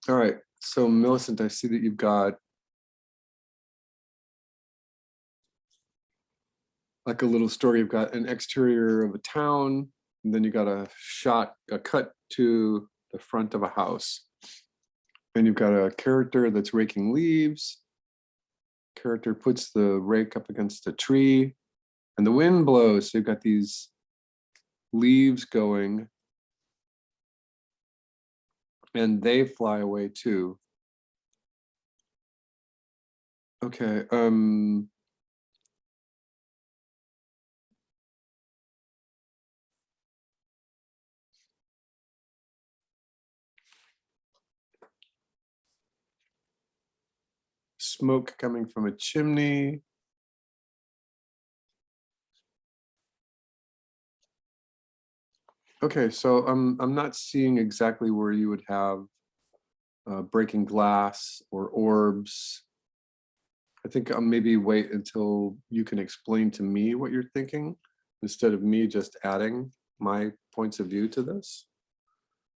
All right, so Millicent, I see that you've got like a little story. You've got an exterior of a town, and then you got a cut to the front of a house. And you've got a character that's raking leaves. Character puts the rake up against a tree, and the wind blows. So you've got these leaves going, and they fly away too. Okay. Smoke coming from a chimney. Okay, so I'm not seeing exactly where you would have breaking glass or orbs. I think I'll maybe wait until you can explain to me what you're thinking instead of me just adding my points of view to this.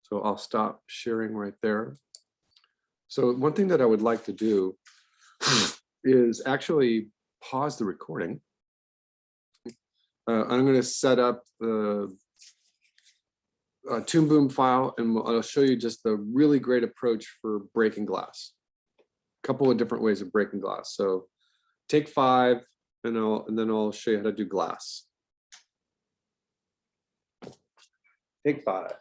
So I'll stop sharing right there. So one thing that I would like to do is actually pause the recording. I'm going to set up the Toon Boom file, and I'll show you just the really great approach for breaking glass. A couple of different ways of breaking glass. So take 5, and then I'll show you how to do glass. Take 5.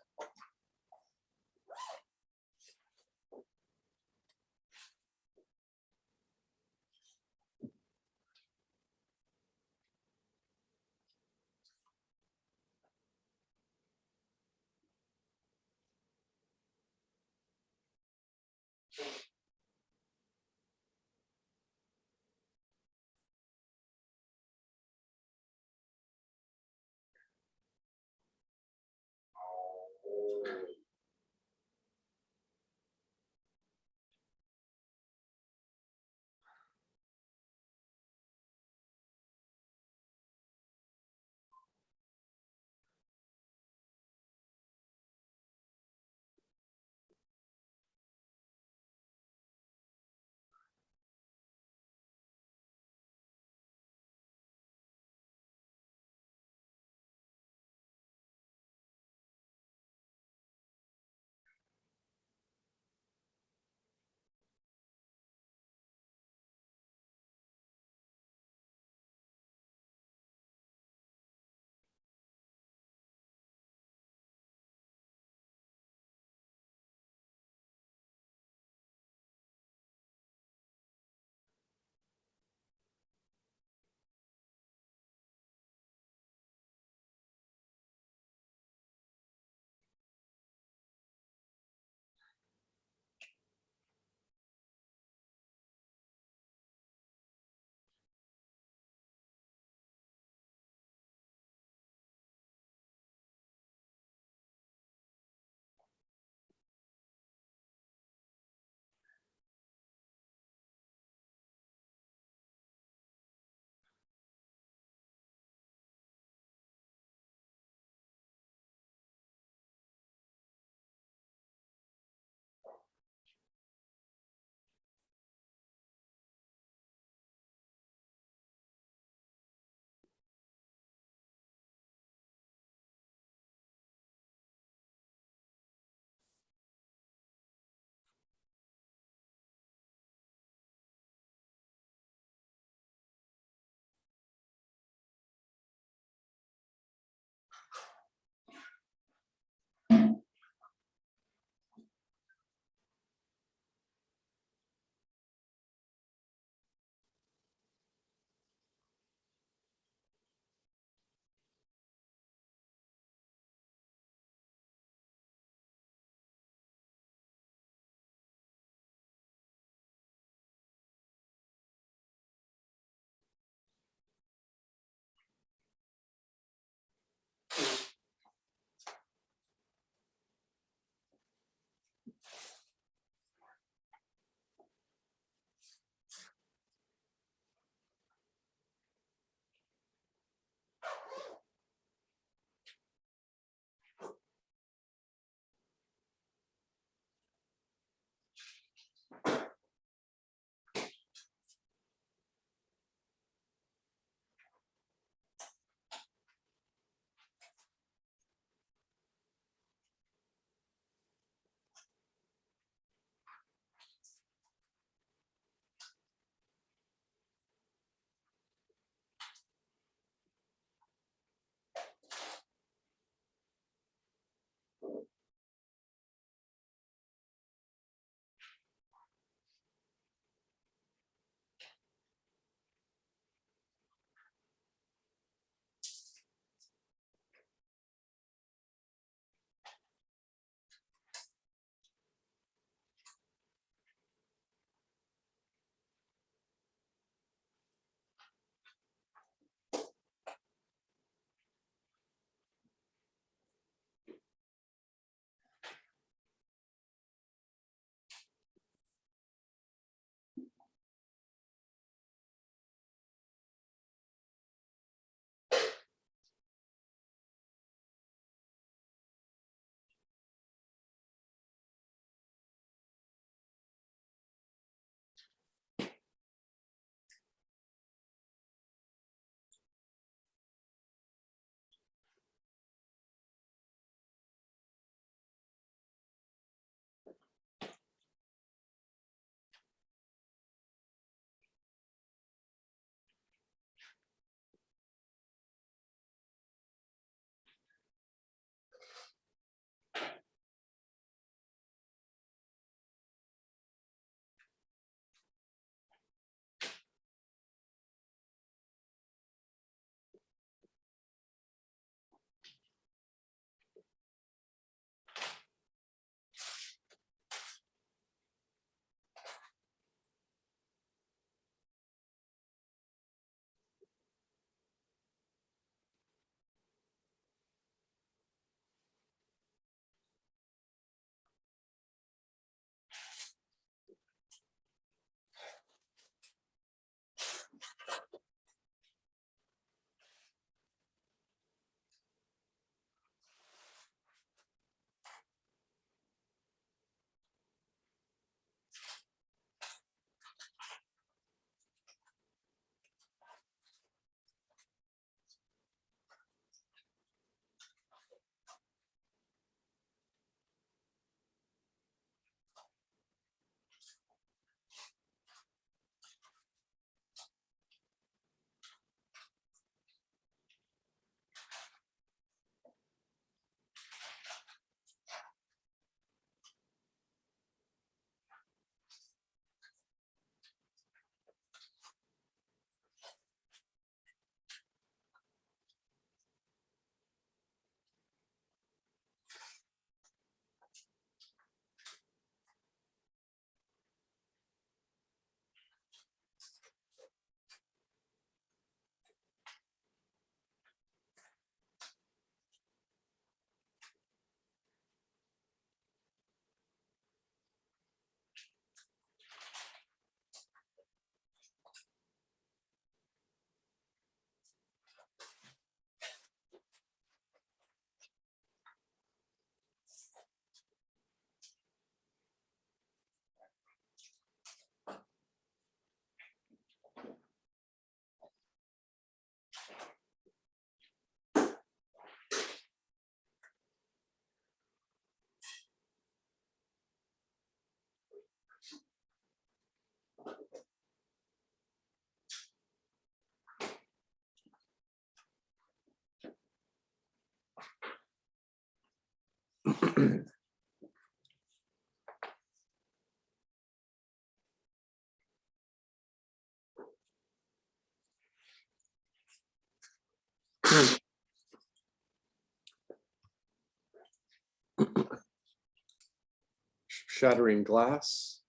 Shattering glass.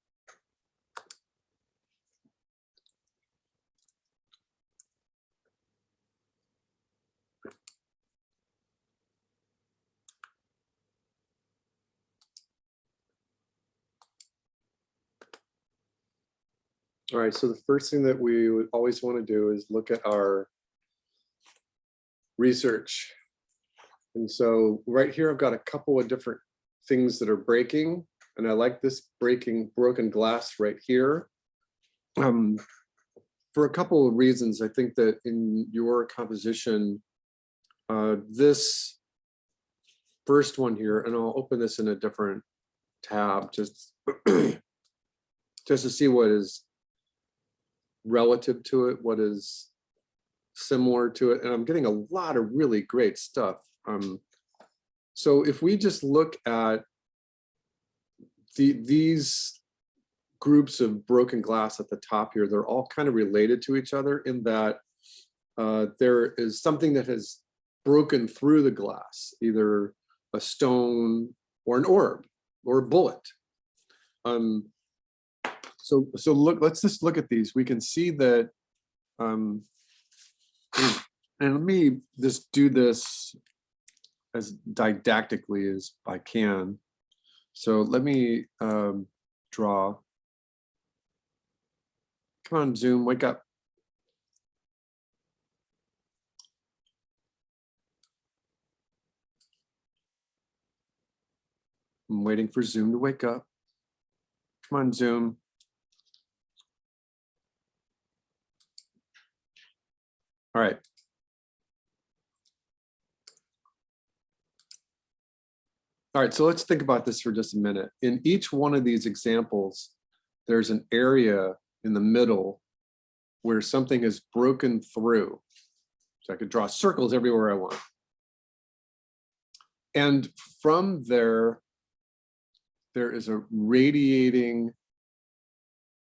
All right, so the first thing that we would always want to do is look at our research. And so right here, I've got a couple of different things that are breaking, and I like this broken glass right here. For a couple of reasons. I think that in your composition, this first one here, and I'll open this in a different tab just to see what is relative to it, what is similar to it, and I'm getting a lot of really great stuff. So if we just look at these groups of broken glass at the top here, they're all kind of related to each other in that there is something that has broken through the glass, either a stone or an orb or a bullet. So look, let's just look at these. We can see that, and let me just do this as didactically as I can. So let me draw. Come on, Zoom, wake up. I'm waiting for Zoom to wake up. Come on, Zoom. All right. All right, so let's think about this for just a minute. In each one of these examples, there's an area in the middle where something has broken through. So I could draw circles everywhere I want. And from there, there is a radiating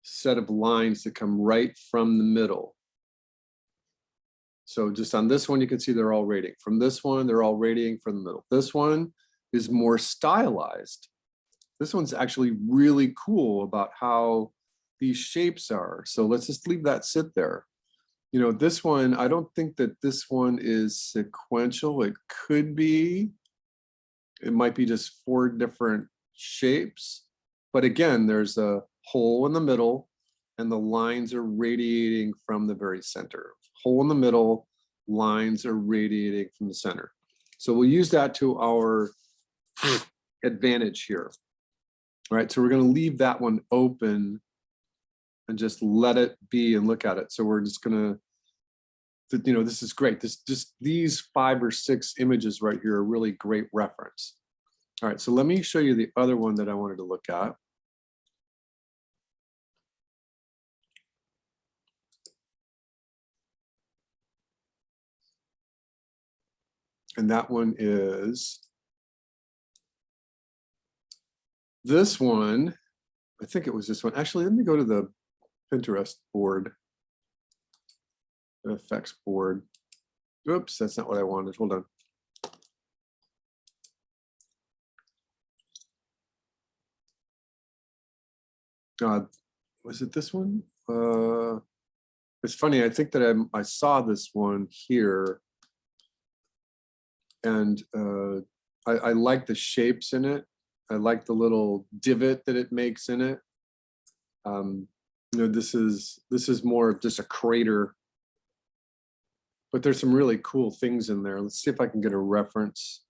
set of lines that come right from the middle. So just on this one, you can see they're all radiating. From this one, they're all radiating from the middle. This one is more stylized. This one's actually really cool about how these shapes are. So let's just leave that sit there. You know, this one, I don't think that this one is sequential. It could be. It might be just 4 different shapes. But again, there's a hole in the middle and the lines are radiating from the very center. Hole in the middle, lines are radiating from the center. So we'll use that to our advantage here. All right, so we're going to leave that one open and just let it be and look at it. So we're just going to, you know, this is great. These 5 or 6 images right here are really great reference. All right, so let me show you the other one that I wanted to look at. And that one is this one. I think it was this one. Actually, let me go to the Pinterest board, the effects board. Oops, that's not what I wanted. Hold on. Was it this one? It's funny. I think that I saw this one here, and I like the shapes in it. I like the little divot that it makes in it. You know, this is more of just a crater, but there's some really cool things in there. Let's see if I can get a reference.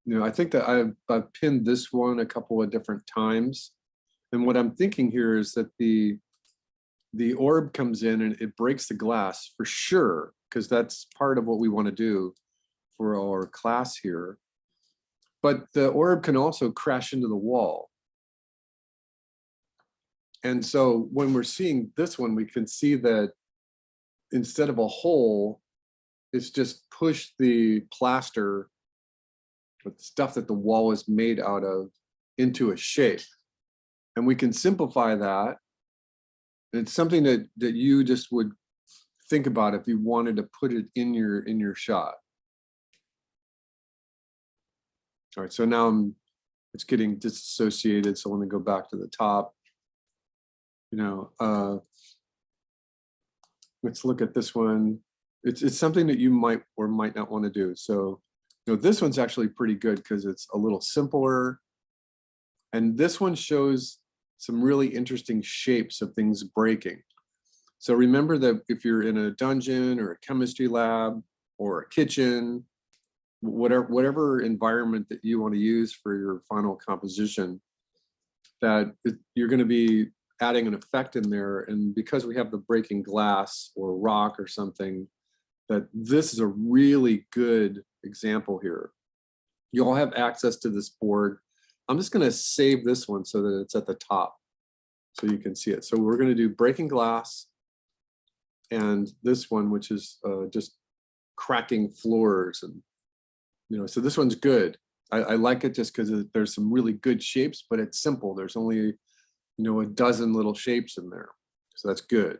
You know, I think that I've pinned this one a couple of different times. And what I'm thinking here is that the orb comes in and it breaks the glass for sure, because that's part of what we want to do for our class here. But the orb can also crash into the wall. And so when we're seeing this one, we can see that instead of a hole, it's just pushed the plaster but the stuff that the wall is made out of into a shape. And we can simplify that. It's something that you just would think about if you wanted to put it in your shot. All right, so now it's getting disassociated. So I want to go back to the top. Let's look at this one. It's something that you might or might not want to do. So, this one's actually pretty good because it's a little simpler. And this one shows some really interesting shapes of things breaking. So remember that if you're in a dungeon or a chemistry lab or a kitchen, whatever environment that you want to use for your final composition, you're going to be adding an effect in there. And because we have the breaking glass or rock or something, that this is a really good example here. You all have access to this board. I'm just going to save this one so that it's at the top so you can see it. So we're going to do breaking glass and this one, which is just cracking floors. And, so this one's good. I like it just because there's some really good shapes, but it's simple. There's only, a dozen little shapes in there. So that's good.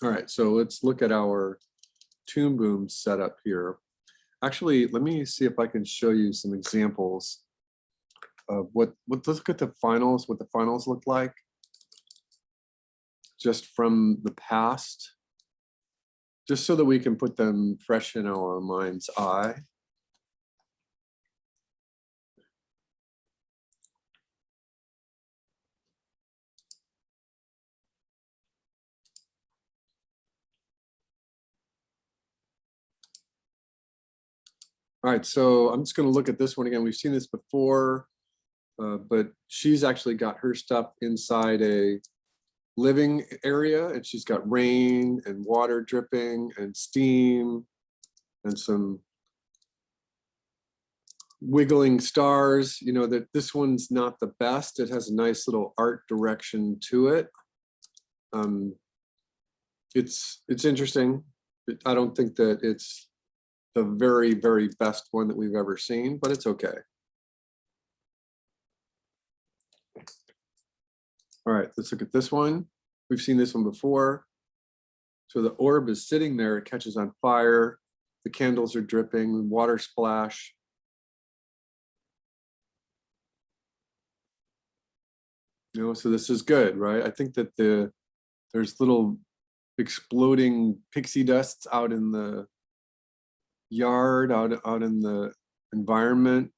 All right, so let's look at our Toon Boom setup here. Actually, let me see if I can show you some examples of let's look at the finals, what the finals look like just from the past, just so that we can put them fresh in our mind's eye. All right, so I'm just going to look at this one again. We've seen this before, but she's actually got her stuff inside a living area, and she's got rain and water dripping and steam and some wiggling stars. That this one's not the best. It has a nice little art direction to it. It's interesting. I don't think that it's the very, very best one that we've ever seen, but it's okay. All right, let's look at this one. We've seen this one before. So the orb is sitting there, it catches on fire, the candles are dripping, water splash. So this is good, right? I think that there's little exploding pixie dusts out in the yard, out in the environment.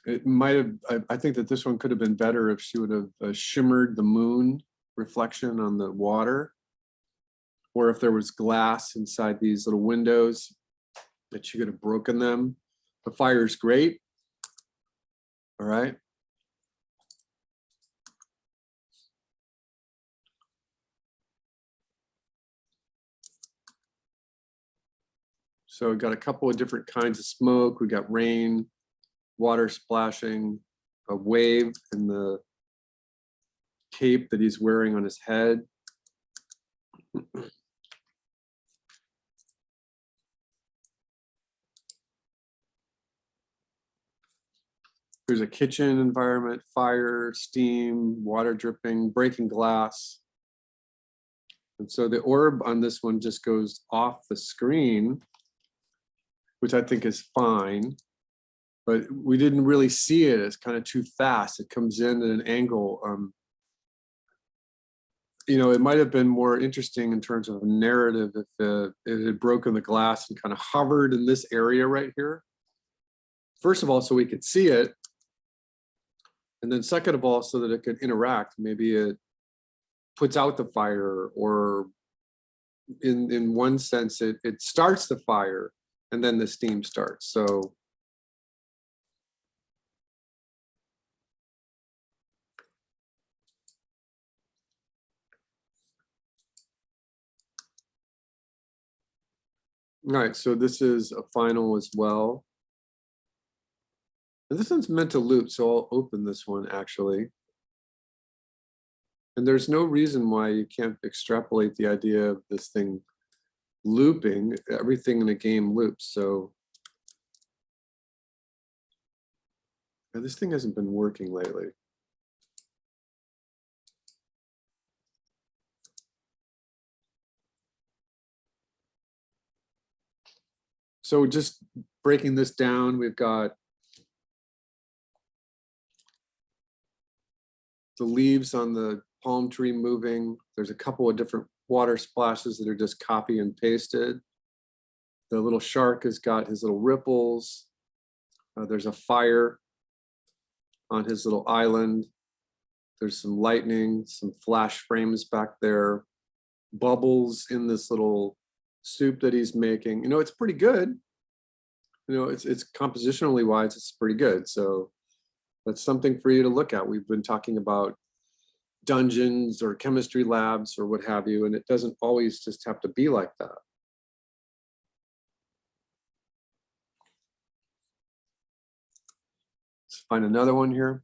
It might have, I think that this one could have been better if she would have shimmered the moon reflection on the water, or if there was glass inside these little windows that she could have broken them. The fire's great. All right. So we got a couple of different kinds of smoke. We got rain, water splashing, a wave in the cape that he's wearing on his head. There's a kitchen environment, fire, steam, water dripping, breaking glass. And so the orb on this one just goes off the screen, which I think is fine, but we didn't really see it. It's kind of too fast. It comes in at an angle. It might have been more interesting in terms of a narrative if it had broken the glass and kind of hovered in this area right here. First of all, so we could see it. And then second of all, so that it could interact. Maybe it puts out the fire, or in one sense, it starts the fire and then the steam starts. So all right, so this is a final as well. And this one's meant to loop, so I'll open this one actually. And there's no reason why you can't extrapolate the idea of this thing looping. Everything in a game loops. So yeah, this thing hasn't been working lately. So just breaking this down, we've got the leaves on the palm tree moving. There's a couple of different water splashes that are just copy and pasted. The little shark has got his little ripples. There's a fire on his little island. There's some lightning, some flash frames back there, bubbles in this little soup that he's making. You know, it's pretty good. You know, it's compositionally wise, it's pretty good. So that's something for you to look at. We've been talking about dungeons or chemistry labs or what have you, and it doesn't always just have to be like that. Let's find another one here.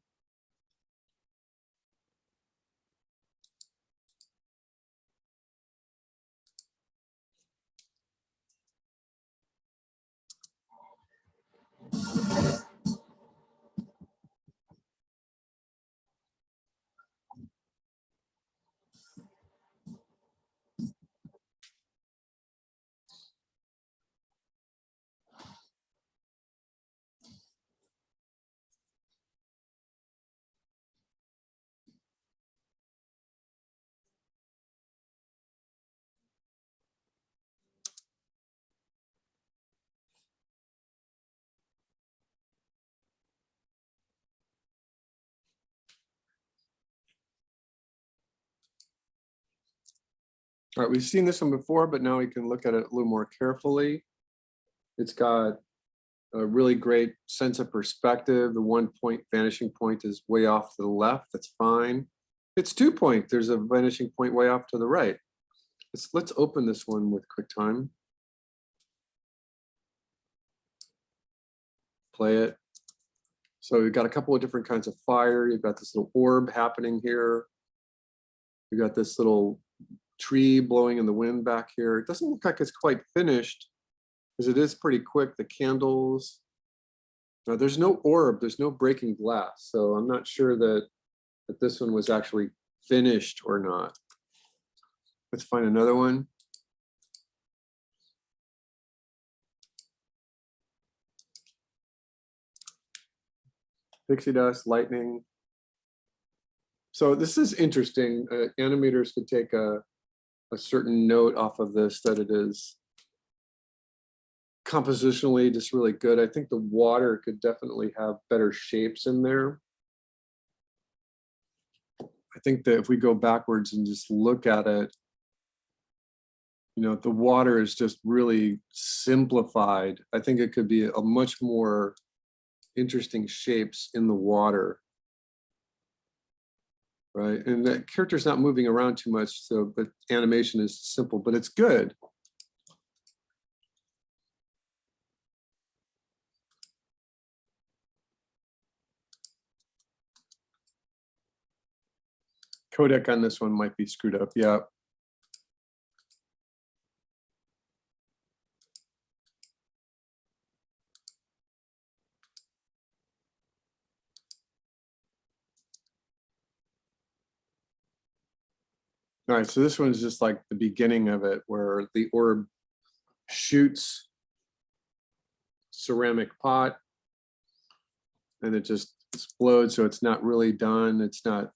All right, we've seen this one before, but now we can look at it a little more carefully. It's got a really great sense of perspective. The 1 point vanishing point is way off to the left. That's fine. It's 2 point. There's a vanishing point way off to the right. Let's open this one with QuickTime. Play it. So we've got a couple of different kinds of fire. You've got this little orb happening here. You've got this little tree blowing in the wind back here. It doesn't look like it's quite finished because it is pretty quick. The candles. Now there's no orb, there's no breaking glass. So I'm not sure that this one was actually finished or not. Let's find another one. Pixie dust, lightning. So this is interesting. Animators could take a certain note off of this, that it is compositionally just really good. I think the water could definitely have better shapes in there. I think that if we go backwards and just look at it, you know, the water is just really simplified. I think it could be a much more interesting shapes in the water. Right, and that character's not moving around too much, so but animation is simple, but it's good. Codec on this one might be screwed up. Yeah. All right, so this one's just like the beginning of it, where the orb shoots ceramic pot and it just explodes. So it's not really done. It's not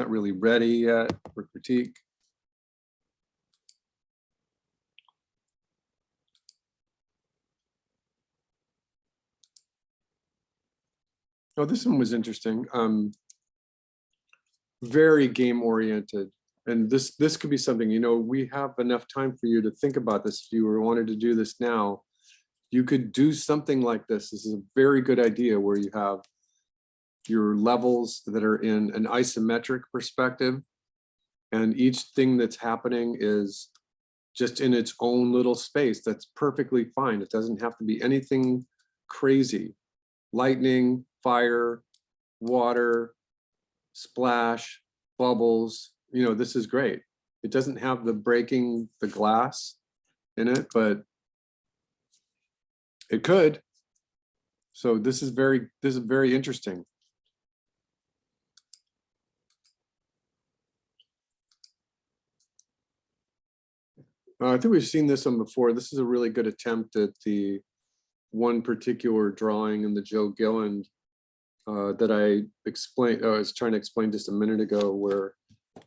really ready yet for critique. Oh, this one was interesting. Very game oriented. And this could be something, you know, we have enough time for you to think about this. If you were wanted to do this now, you could do something like this. This is a very good idea where you have your levels that are in an isometric perspective. And each thing that's happening is just in its own little space. That's perfectly fine. It doesn't have to be anything crazy. Lightning, fire, water, splash, bubbles. You know, this is great. It doesn't have the breaking the glass. in it, but it could. So this is very interesting. I think we've seen this one before. This is a really good attempt at the one particular drawing in the Joe Gilland that I explained. I was trying to explain just a minute ago, where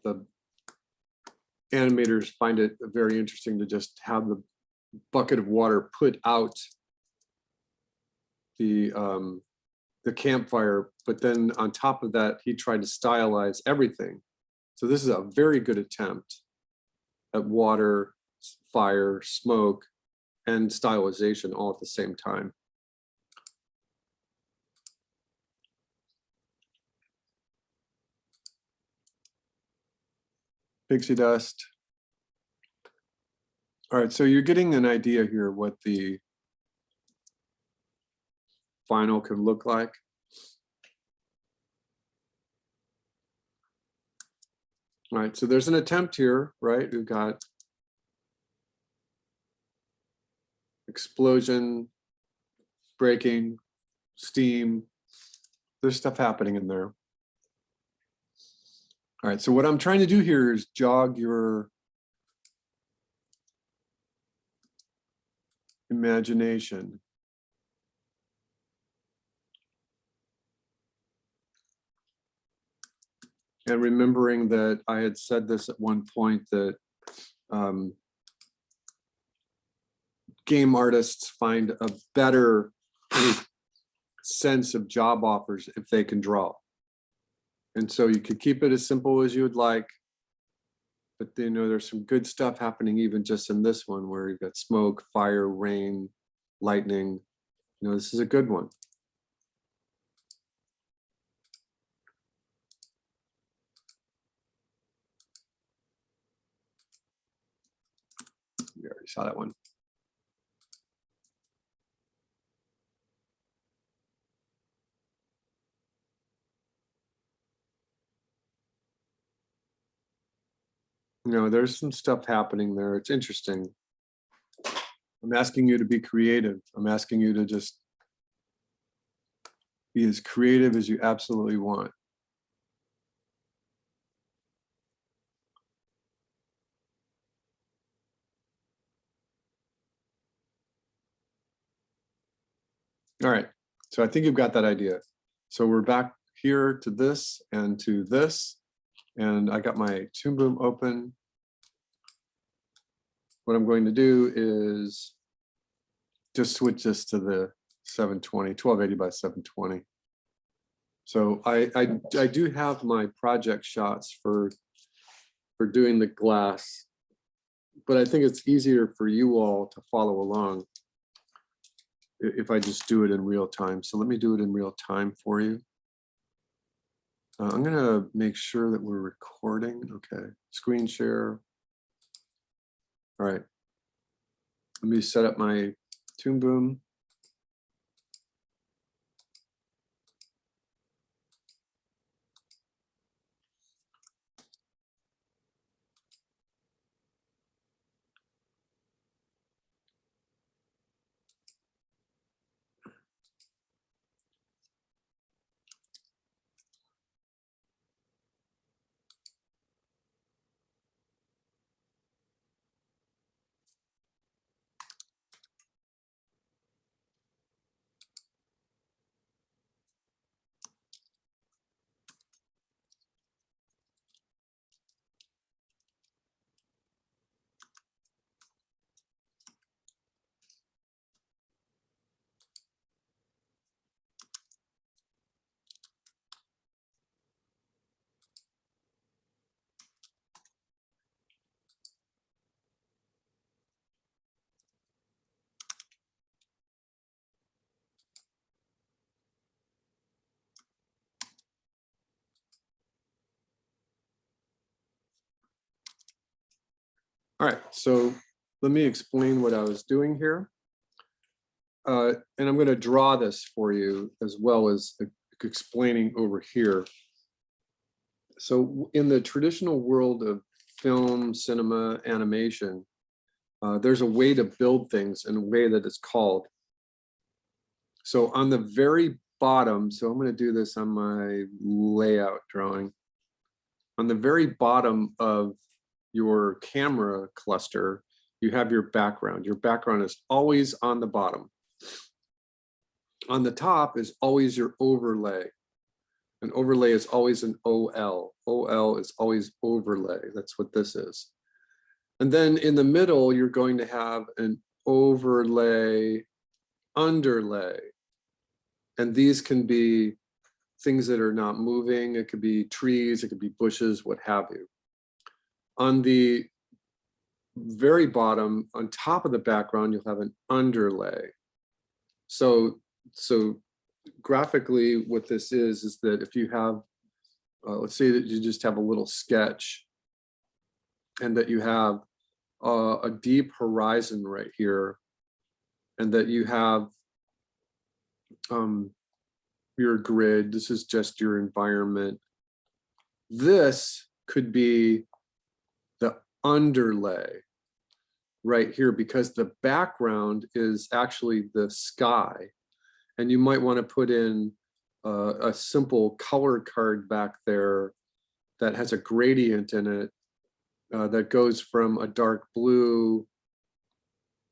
the animators find it very interesting to just have the bucket of water put out the campfire, but then on top of that, he tried to stylize everything. So this is a very good attempt at water, fire, smoke, and stylization all at the same time. Pixie dust. All right, so you're getting an idea here what the final could look like. All right, so there's an attempt here, right? We've got explosion, breaking, steam. There's stuff happening in there. All right, so what I'm trying to do here is jog your imagination. And remembering that I had said this at one point, that game artists find a better sense of job offers if they can draw. And so you could keep it as simple as you would like, but you know, there's some good stuff happening even just in this one, where you've got smoke, fire, rain, lightning. You know, this is a good one. We already saw that one. You know, there's some stuff happening there. It's interesting. I'm asking you to be creative. I'm asking you to just be as creative as you absolutely want. All right, so I think you've got that idea. So we're back here to this and to this, and I got my Toon Boom open. What I'm going to do is just switch this to the 720, 1280 by 720. So I do have my project shots for doing the glass, but I think it's easier for you all to follow along if I just do it in real time. So let me do it in real time for you. I'm gonna make sure that we're recording. Okay, screen share. All right, let me set up my Toon Boom. All right, so let me explain what I was doing here. And I'm going to draw this for you as well as explaining over here. So in the traditional world of film, cinema, animation, there's a way to build things in a way that it's called. So on the very bottom, so I'm going to do this on my layout drawing. On the very bottom of your camera cluster, you have your background. Your background is always on the bottom. On the top is always your overlay. An overlay is always an OL. OL is always overlay. That's what this is. And then in the middle, you're going to have an overlay, underlay. And these can be things that are not moving. It could be trees, it could be bushes, what have you. On the very bottom, on top of the background, you'll have an underlay. So graphically, what this is that if you have, let's say that you just have a little sketch and that you have a deep horizon right here, and that you have your grid, this is just your environment. This could be the underlay right here, because the background is actually the sky. And you might want to put in a simple color card back there that has a gradient in it that goes from a dark blue,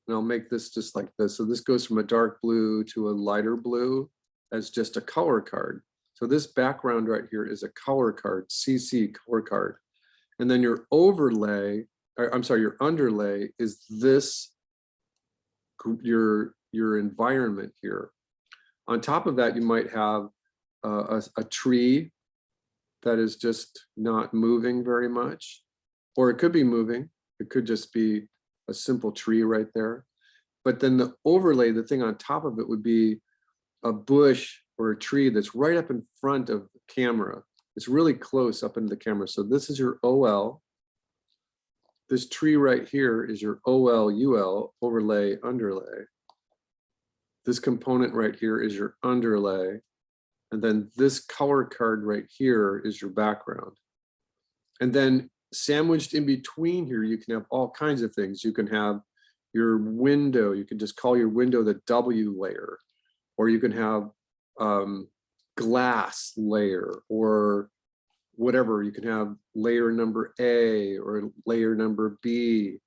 and I'll make this just like this. So this goes from a dark blue to a lighter blue as just a color card. So this background right here is a color card, CC color card. And then your overlay, or I'm sorry, your underlay is this, your environment here. On top of that, you might have a tree that is just not moving very much, or it could be moving. It could just be a simple tree right there. But then the overlay, the thing on top of it would be a bush or a tree that's right up in front of the camera. It's really close up into the camera. So this is your OL. This tree right here is your OL, UL, overlay, underlay. This component right here is your underlay. And then this color card right here is your background. And then sandwiched in between here, you can have all kinds of things. You can have your window. You can just call your window the W layer, or you can have glass layer, or whatever. You can have layer number A or layer number B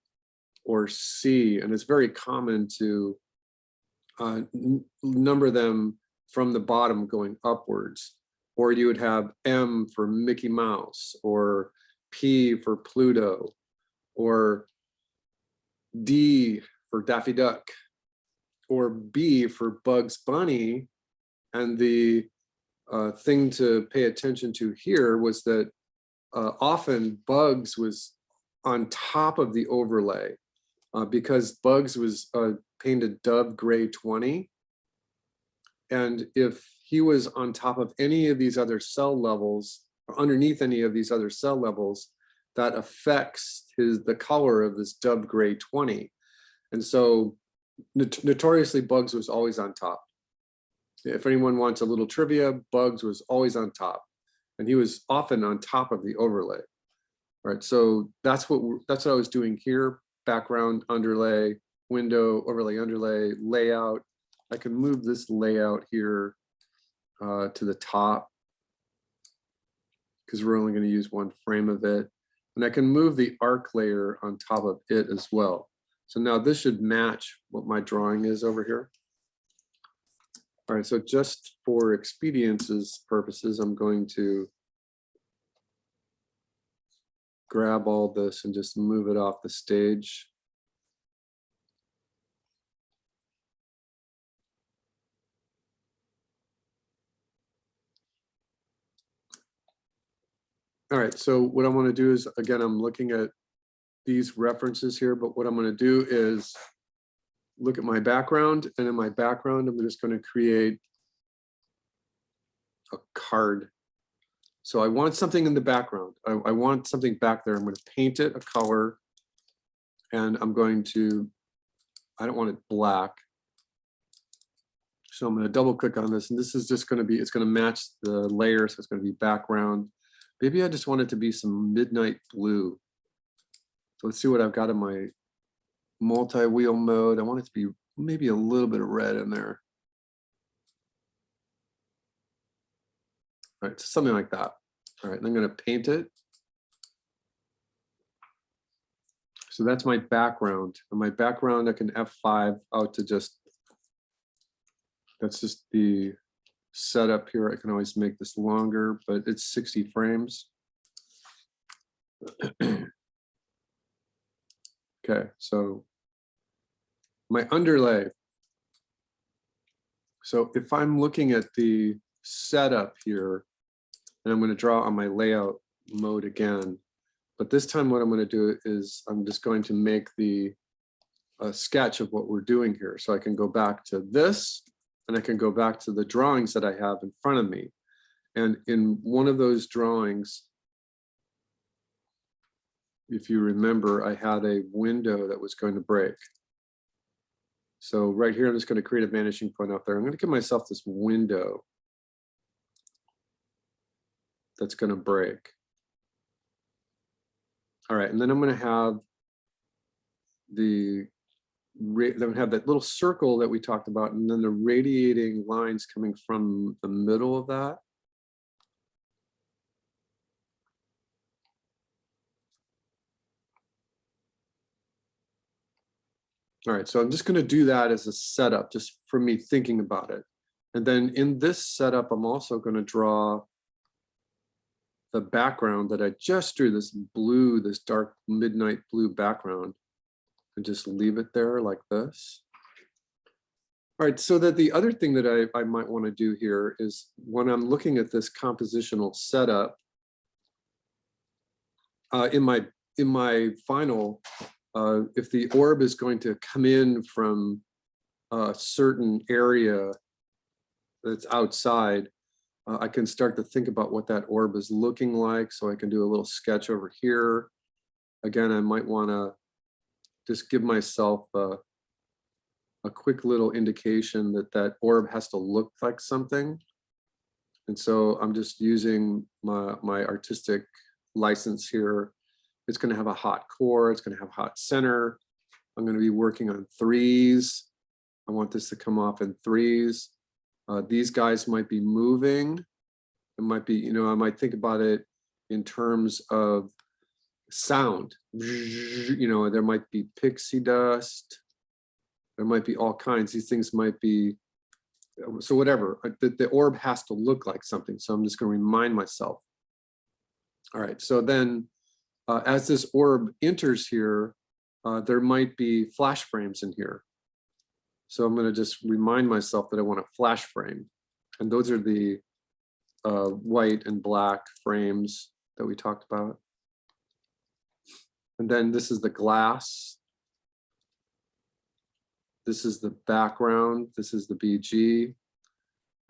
or C. And it's very common to number them from the bottom going upwards. Or you would have M for Mickey Mouse, or P for Pluto, or D for Daffy Duck, or B for Bugs Bunny. And the thing to pay attention to here was that often Bugs was on top of the overlay because Bugs was painted Dove Gray 20. And if he was on top of any of these other cell levels, or underneath any of these other cell levels, that affects the color of this Dove Gray 20. And so notoriously, Bugs was always on top. If anyone wants a little trivia, Bugs was always on top, and he was often on top of the overlay. All right, so that's what I was doing here: background, underlay, window, overlay, underlay, layout. I can move this layout here to the top because we're only going to use one frame of it, and I can move the arc layer on top of it as well. So now this should match what my drawing is over here. All right, so just for expedience's purposes, I'm going to grab all this and just move it off the stage. All right, so what I want to do is, again, I'm looking at these references here, but what I'm going to do is look at my background, and in my background, I'm just going to create a card. So I want something in the background. I want something back there. I'm going to paint it a color, and I'm going to, I don't want it black. So I'm going to double click on this, and this is just going to be, it's going to match the layer. So it's going to be background. Maybe I just want it to be some midnight blue. So let's see what I've got in multi-wheel mode. I want it to be maybe a little bit of red in there. All right, something like that. All right, and I'm going to paint it. So that's my background. And my background, I can F5 out to just, that's just the setup here. I can always make this longer, but it's 60 frames. Okay, so my underlay. So if I'm looking at the setup here, and I'm going to draw on my layout mode again, but this time what I'm going to do is I'm just going to make the sketch of what we're doing here. So I can go back to this, and I can go back to the drawings that I have in front of me. And in one of those drawings, if you remember, I had a window that was going to break. So right here, I'm just going to create a vanishing point out there. I'm going to give myself this window that's going to break. All right, and then I'm going to have that little circle that we talked about, and then the radiating lines coming from the middle of that. All right, so I'm just going to do that as a setup, just for me thinking about it. And then in this setup, I'm also going to draw the background that I just drew, this blue, this dark midnight blue background, and just leave it there like this. All right, so that the other thing that I might want to do here is when I'm looking at this compositional setup, in my final, if the orb is going to come in from a certain area that's outside, I can start to think about what that orb is looking like. So I can do a little sketch over here. Again, I might want to just give myself a quick little indication that that orb has to look like something. And so I'm just using my artistic license here. It's going to have a hot core. It's going to have a hot center. I'm going to be working on threes. I want this to come off in threes. These guys might be moving. It might be, I might think about it in terms of sound. There might be pixie dust. There might be all kinds. These things might be, so whatever. The orb has to look like something. So I'm just going to remind myself. All right, so then as this orb enters here, there might be flash frames in here. So I'm going to just remind myself that I want a flash frame. And those are the white and black frames that we talked about. And then this is the glass. This is the background. This is the BG.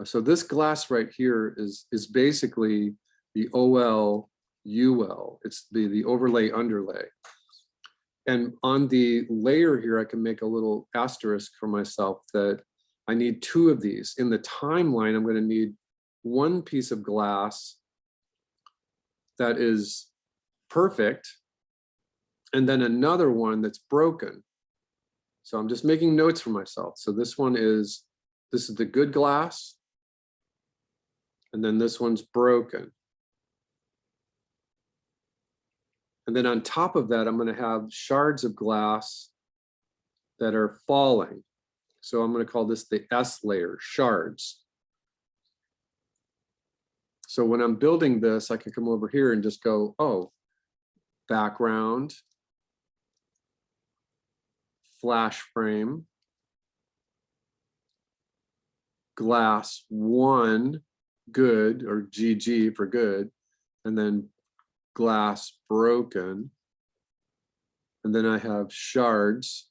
So this glass right here is basically the OL UL. It's the overlay underlay. And on the layer here, I can make a little asterisk for myself that I need two of these. In the timeline, I'm going to need one piece of glass that is perfect, and then another one that's broken. So I'm just making notes for myself. So this is the good glass, and then this one's broken. And then on top of that, I'm going to have shards of glass that are falling. So I'm going to call this the S layer, shards. So when I'm building this, I can come over here and just go, oh, background, flash frame, glass 1, good, or GG for good, and then glass broken, and then I have shards,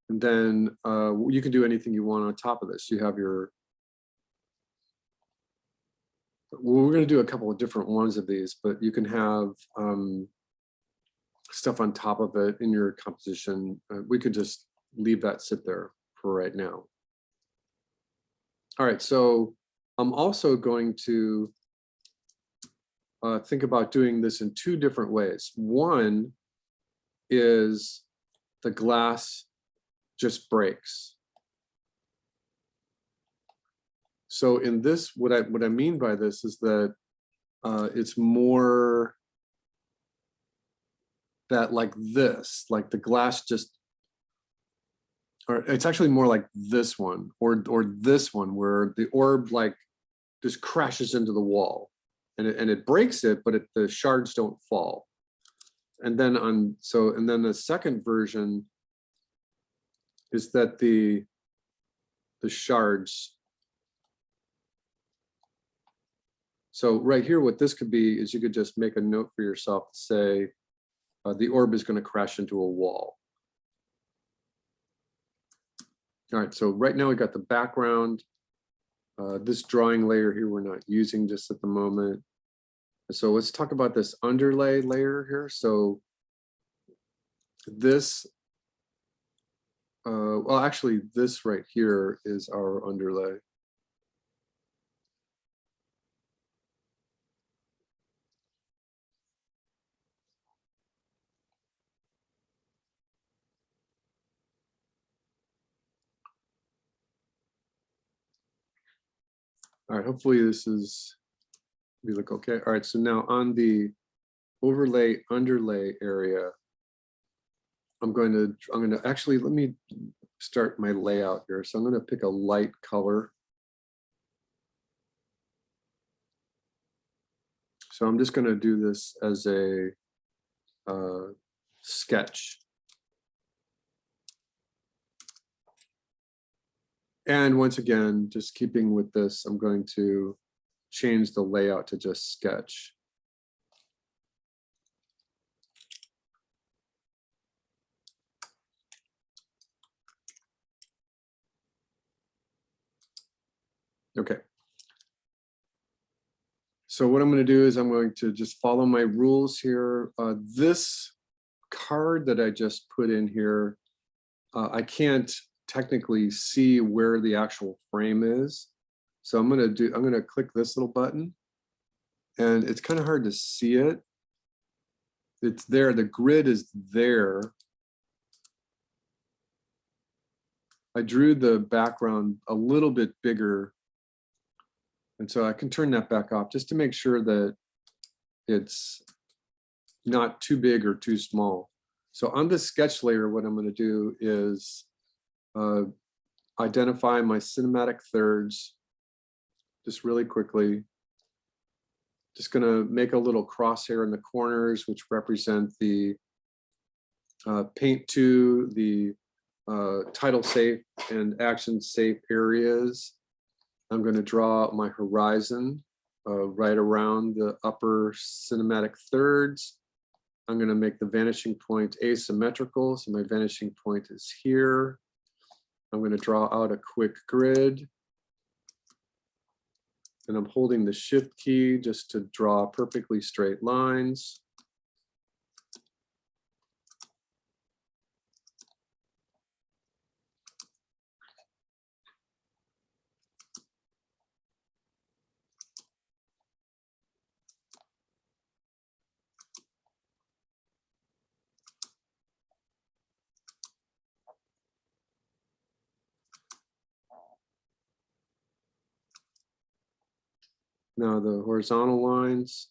and then you can do anything you want on top of this. You have your, well, we're going to do a couple of different ones of these, but you can have stuff on top of it in your composition. We could just leave that sit there for right now. All right, so I'm also going to think about doing this in two different ways. One is the glass just breaks. So in this, what I mean by this is that it's more that like this, like the glass just, or it's actually more like this one, or this one, where the orb like just crashes into the wall, and it breaks it, but the shards don't fall. And then and then the second version is that the shards. So right here, what this could be is you could just make a note for yourself to say the orb is going to crash into a wall. All right, so right now we got the background. This drawing layer here we're not using just at the moment. So let's talk about this underlay layer here. So this, well, actually this right here is our underlay. All right, hopefully this is, we look okay. All right, so now on the overlay underlay area, I'm going to actually, let me start my layout here. So I'm going to pick a light color. So I'm just going to do this as a sketch. And once again, just keeping with this, I'm going to change the layout to just sketch. Okay. So what I'm going to do is I'm going to just follow my rules here. This card that I just put in here, I can't technically see where the actual frame is. So I'm going to click this little button, and it's kind of hard to see it. It's there, the grid is there. I drew the background a little bit bigger, and so I can turn that back off just to make sure that it's not too big or too small. So on the sketch layer, what I'm going to do is identify my cinematic thirds just really quickly. Just going to make a little crosshair in the corners, which represent the paint to, the title safe and action safe areas. I'm going to draw my horizon right around the upper cinematic thirds. I'm going to make the vanishing point asymmetrical. So my vanishing point is here. I'm going to draw out a quick grid. And I'm holding the shift key just to draw perfectly straight lines. Now the horizontal lines.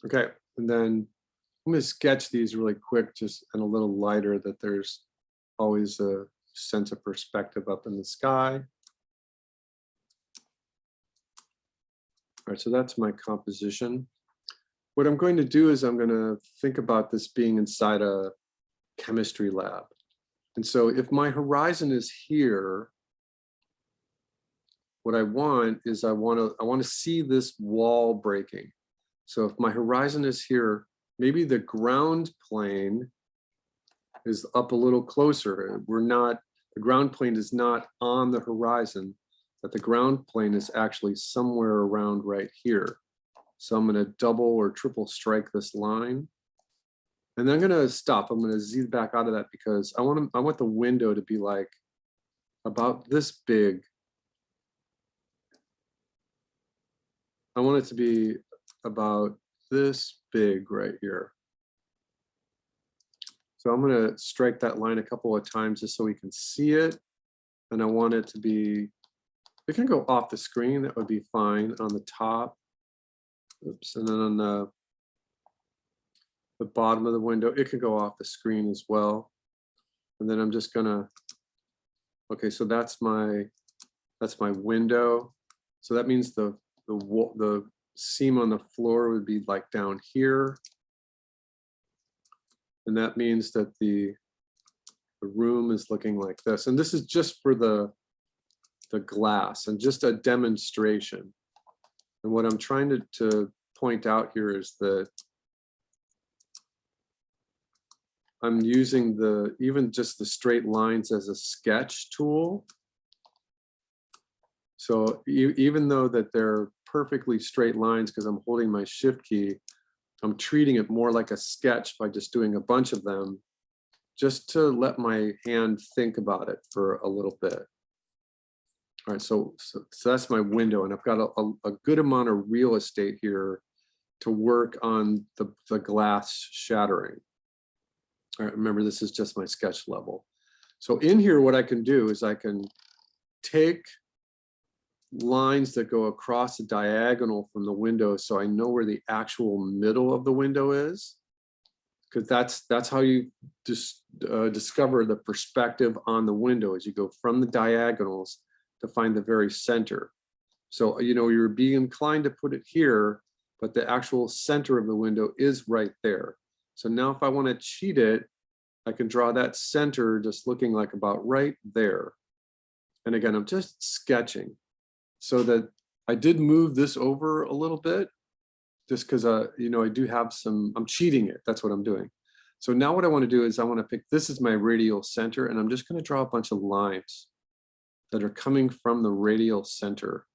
Okay, and then I'm going to sketch these really quick, just and a little lighter, that there's always a sense of perspective up in the sky. All right, so that's my composition. What I'm going to do is I'm going to think about this being inside a chemistry lab. And so if my horizon is here, what I want is I want to see this wall breaking. So if my horizon is here, maybe the ground plane is up a little closer. The ground plane is not on the horizon, but the ground plane is actually somewhere around right here. So I'm going to double or triple strike this line. And then I'm going to stop. I'm going to Z back out of that because I want the window to be like about this big. I want it to be about this big right here. So I'm going to strike that line a couple of times just so we can see it. And I want it to be, it can go off the screen. That would be fine on the top. Oops. And then on the bottom of the window, it can go off the screen as well. And then I'm just going to, okay, so that's my window. So that means the seam on the floor would be like down here. And that means that the room is looking like this. And this is just for the glass and just a demonstration. And what I'm trying to point out here is that I'm using even just the straight lines as a sketch tool. So even though that they're perfectly straight lines because I'm holding my shift key, I'm treating it more like a sketch by just doing a bunch of them, just to let my hand think about it for a little bit. All right, so that's my window, and I've got a good amount of real estate here to work on the glass shattering. All right, remember this is just my sketch level. So in here, what I can do is I can take lines that go across the diagonal from the window so I know where the actual middle of the window is, because that's how you just discover the perspective on the window as you go from the diagonals to find the very center. So you're being inclined to put it here, but the actual center of the window is right there. So now if I want to cheat it, I can draw that center just looking like about right there. And again, I'm just sketching. So that I did move this over a little bit just because, I do have I'm cheating it. That's what I'm doing. So now what I want to do is I want to pick, this is my radial center, and I'm just going to draw a bunch of lines that are coming from the radial center.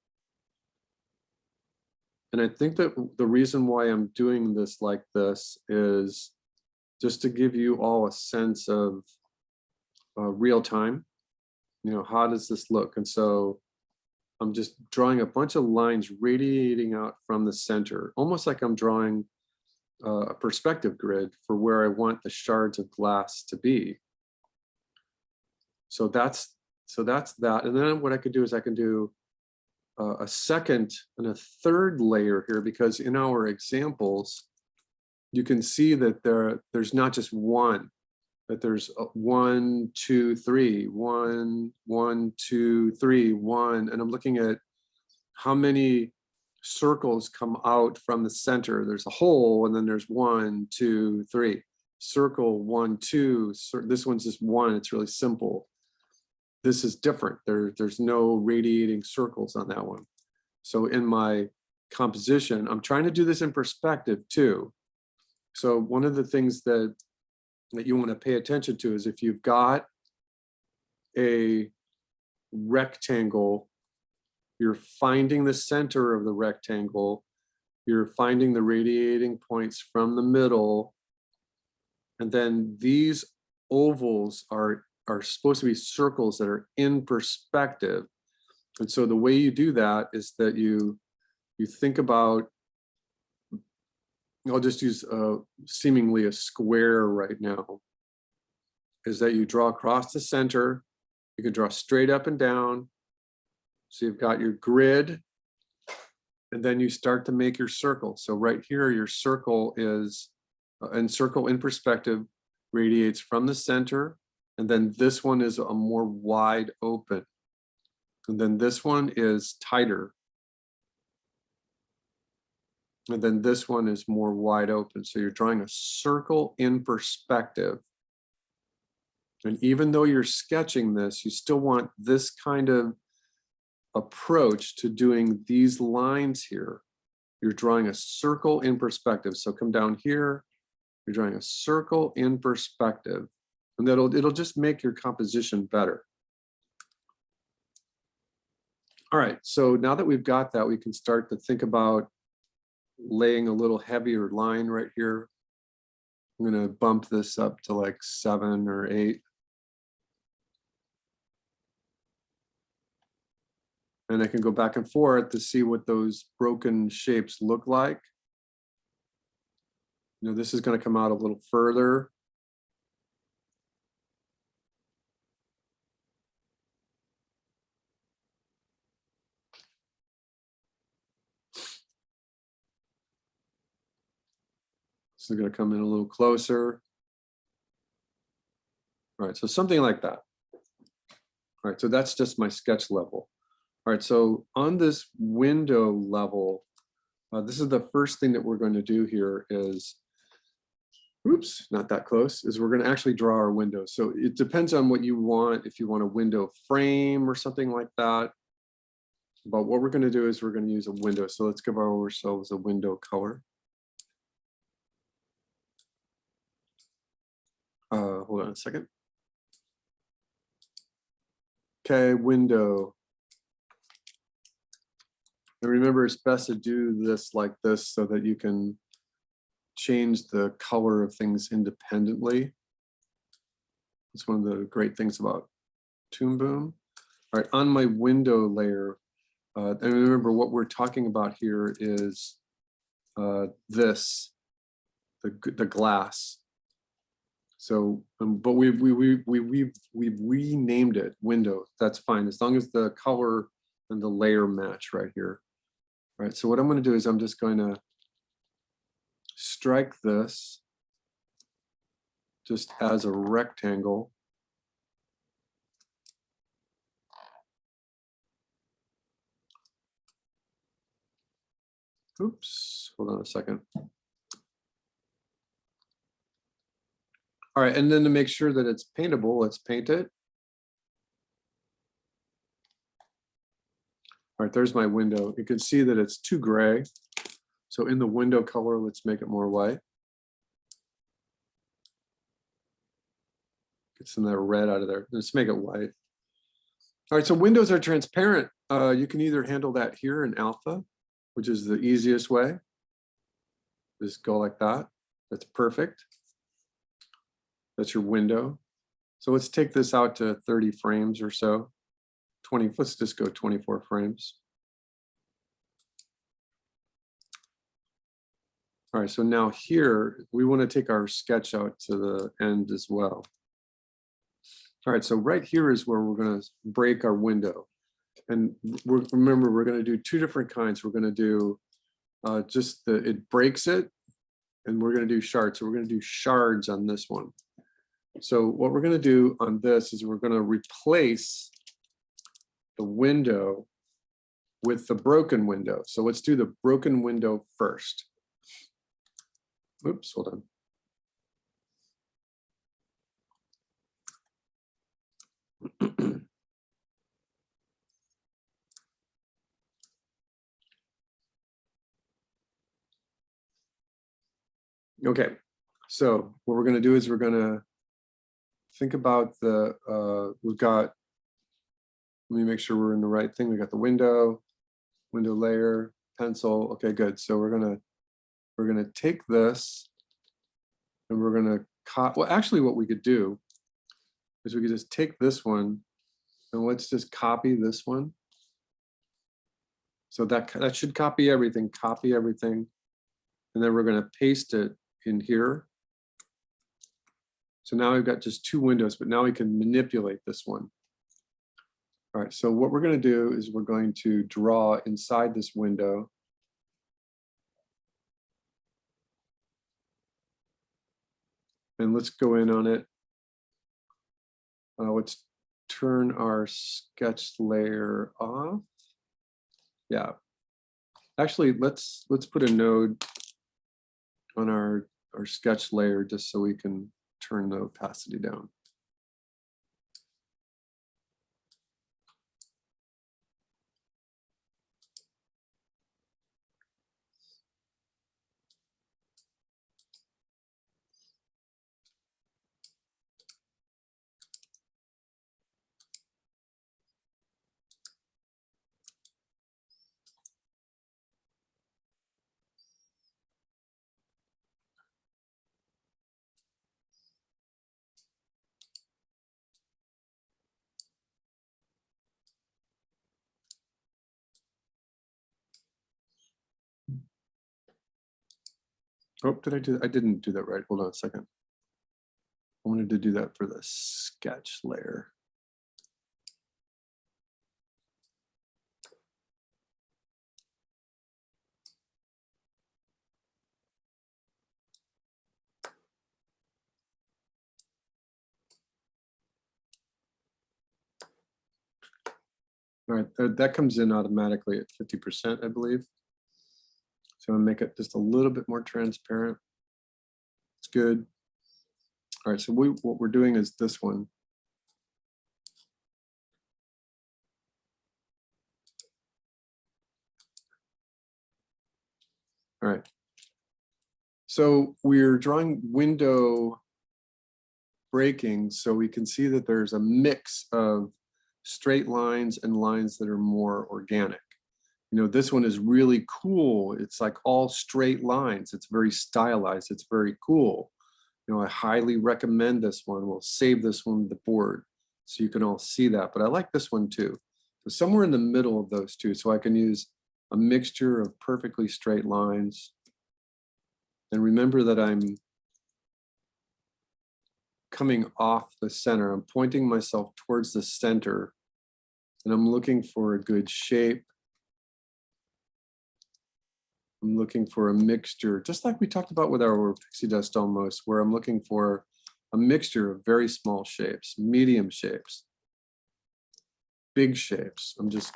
And I think that the reason why I'm doing this like this is just to give you all a sense of real time. How does this look? And so I'm just drawing a bunch of lines radiating out from the center, almost like I'm drawing a perspective grid for where I want the shards of glass to be. So that's that. And then what I could do is I can do a second and a third layer here, because in our examples, you can see that there's not just one, that there's 1, 2, 3, 1, 1, 2, 3, 1, and I'm looking at how many circles come out from the center. There's a hole, and then there's 1, 2, 3, circle 1, 2. This one's just 1. It's really simple. This is different. There's no radiating circles on that one. So in my composition, I'm trying to do this in perspective too. So one of the things that you want to pay attention to is if you've got a rectangle, you're finding the center of the rectangle, you're finding the radiating points from the middle, and then these ovals are supposed to be circles that are in perspective. And so the way you do that is that you think about, I'll just use seemingly a square right now, is that you draw across the center. You can draw straight up and down. So you've got your grid, and then you start to make your circle. So right here, your circle is, and circle in perspective radiates from the center. And then this one is a more wide open. And then this one is tighter. And then this one is more wide open. So you're drawing a circle in perspective. And even though you're sketching this, you still want this kind of approach to doing these lines here. You're drawing a circle in perspective. So come down here, You're drawing a circle in perspective, and it'll just make your composition better. All right, so now that we've got that, we can start to think about laying a little heavier line right here. I'm going to bump this up to like 7 or 8. And I can go back and forth to see what those broken shapes look like. You know, this is going to come out a little further. This is going to come in a little closer. All right, so something like that. All right, so that's just my sketch level. All right, so on this window level, this is the first thing that we're going to do here is, oops, not that close, is we're going to actually draw our window. So it depends on what you want, if you want a window frame or something like that. But what we're going to do is we're going to use a window. So let's give ourselves a window color. Hold on a second. Okay, window. And remember, it's best to do this like this so that you can change the color of things independently. It's one of the great things about Toon Boom. All right, on my window layer, and remember what we're talking about here is this, the glass. So, but we've renamed it window. That's fine as long as the color and the layer match right here. All right, so what I'm going to do is I'm just going to strike this just as a rectangle. Oops, hold on a second. All right, and then to make sure that it's paintable, let's paint it. All right, there's my window. You can see that it's too gray. So in the window color, let's make it more white. Get some of that red out of there. Let's make it white. All right, so windows are transparent. You can either handle that here in alpha, which is the easiest way. Just go like that. That's perfect. That's your window. So let's take this out to 30 frames or so. 20, let's just go 24 frames. All right, so now here, we want to take our sketch out to the end as well. All right, so right here is where we're going to break our window. And remember, we're going to do two different kinds. We're going to do it breaks it, and we're going to do shards. So we're going to do shards on this one. So what we're going to do on this is we're going to replace the window with the broken window. So let's do the broken window first. Oops, hold on. Okay, so what we're going to do is we're going to think about we've got, let me make sure we're in the right thing. We got the window layer, pencil. Okay, good. So we're gonna take this and we're gonna well, actually what we could do is we could just take this one and let's just copy this one. So that should copy everything, and then we're gonna paste it in here. So now we've got just two windows, but now we can manipulate this one. All right, so what we're going to do is we're going to draw inside this window. And let's go in on it. Let's turn our sketch layer off. Yeah. Actually, let's put a node on our sketch layer just so we can turn the opacity down. Oh, did I do? I didn't do that right. Hold on a second. I wanted to do that for the sketch layer. All right, that comes in automatically at 50%, I believe. So I'm gonna make it just a little bit more transparent. It's good. All right, so what we're doing is this one. All right. So we're drawing window breaking so we can see that there's a mix of straight lines and lines that are more organic. You know, this one is really cool. It's like all straight lines. It's very stylized. It's very cool. You know, I highly recommend this one. We'll save this one to the board so you can all see that. But I like this one too. So somewhere in the middle of those two, so I can use a mixture of perfectly straight lines. And remember that I'm coming off the center. I'm pointing myself towards the center, and I'm looking for a good shape. I'm looking for a mixture, just like we talked about with our pixie dust almost, where I'm looking for a mixture of very small shapes, medium shapes, big shapes. I'm just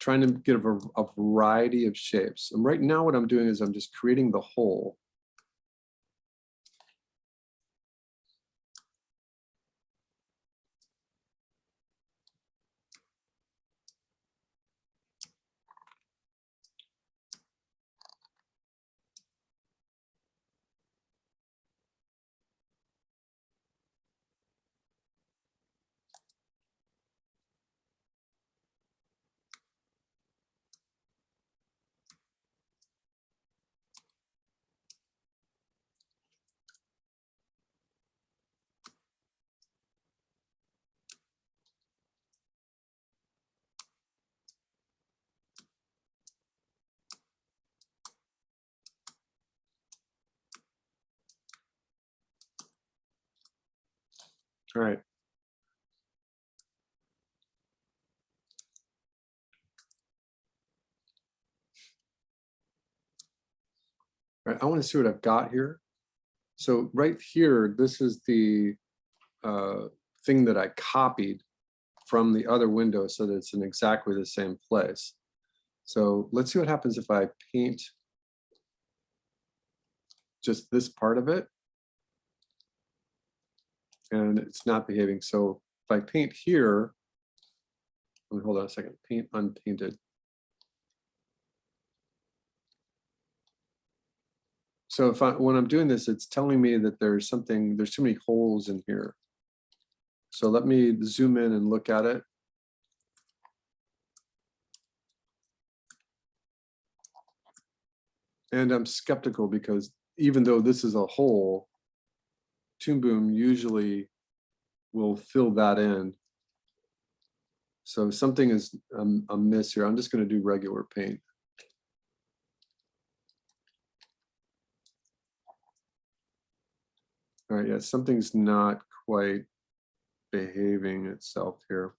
trying to get a variety of shapes. And right now what I'm doing is I'm just creating the whole. All right. All right, I want to see what I've got here. So right here, this is the thing that I copied from the other window so that it's in exactly the same place. So let's see what happens if I paint just this part of it and it's not behaving. So if I paint here, let me hold on a second, paint unpainted. So when I'm doing this, it's telling me that there's too many holes in here. So let me zoom in and look at it. And I'm skeptical because even though this is a hole, Toon Boom usually will fill that in. So something is amiss here. I'm just going to do regular paint. All right, yeah, something's not quite behaving itself here.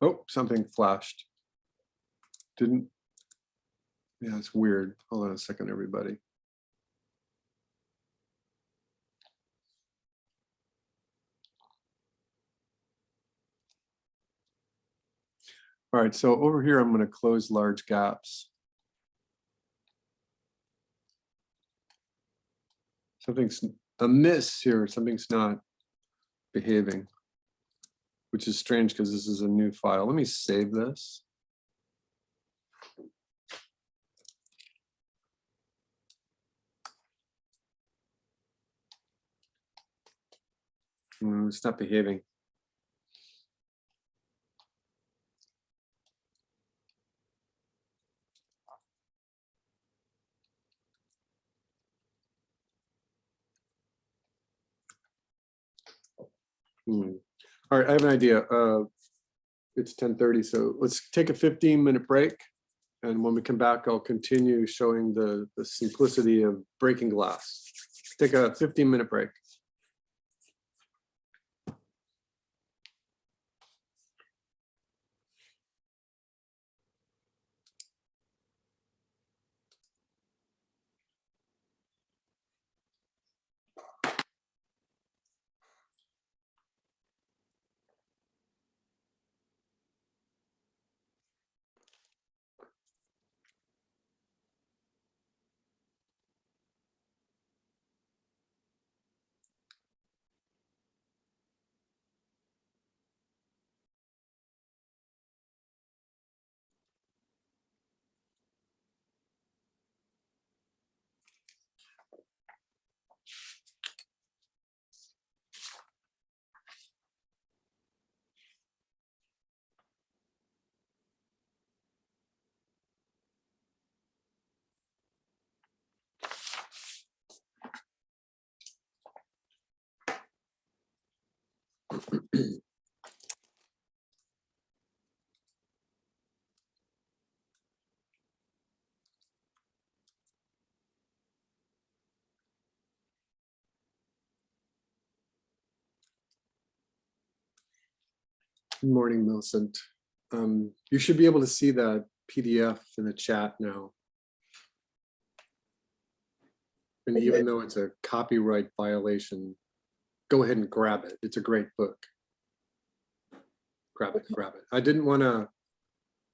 Oh, something flashed. Didn't, yeah, it's weird. Hold on a second, everybody. All right, so over here, I'm going to close large gaps. Something's amiss here. Something's not behaving. which is strange because this is a new file. Let me save this. It's not behaving. All right, I have an idea. It's 10:30, so let's take a 15-minute break. And when we come back, I'll continue showing the simplicity of breaking glass. Take a 15-minute break. Good morning, Millicent. You should be able to see that PDF in the chat now. And even though it's a copyright violation, go ahead and grab it. It's a great book. Grab it, grab it. I didn't want to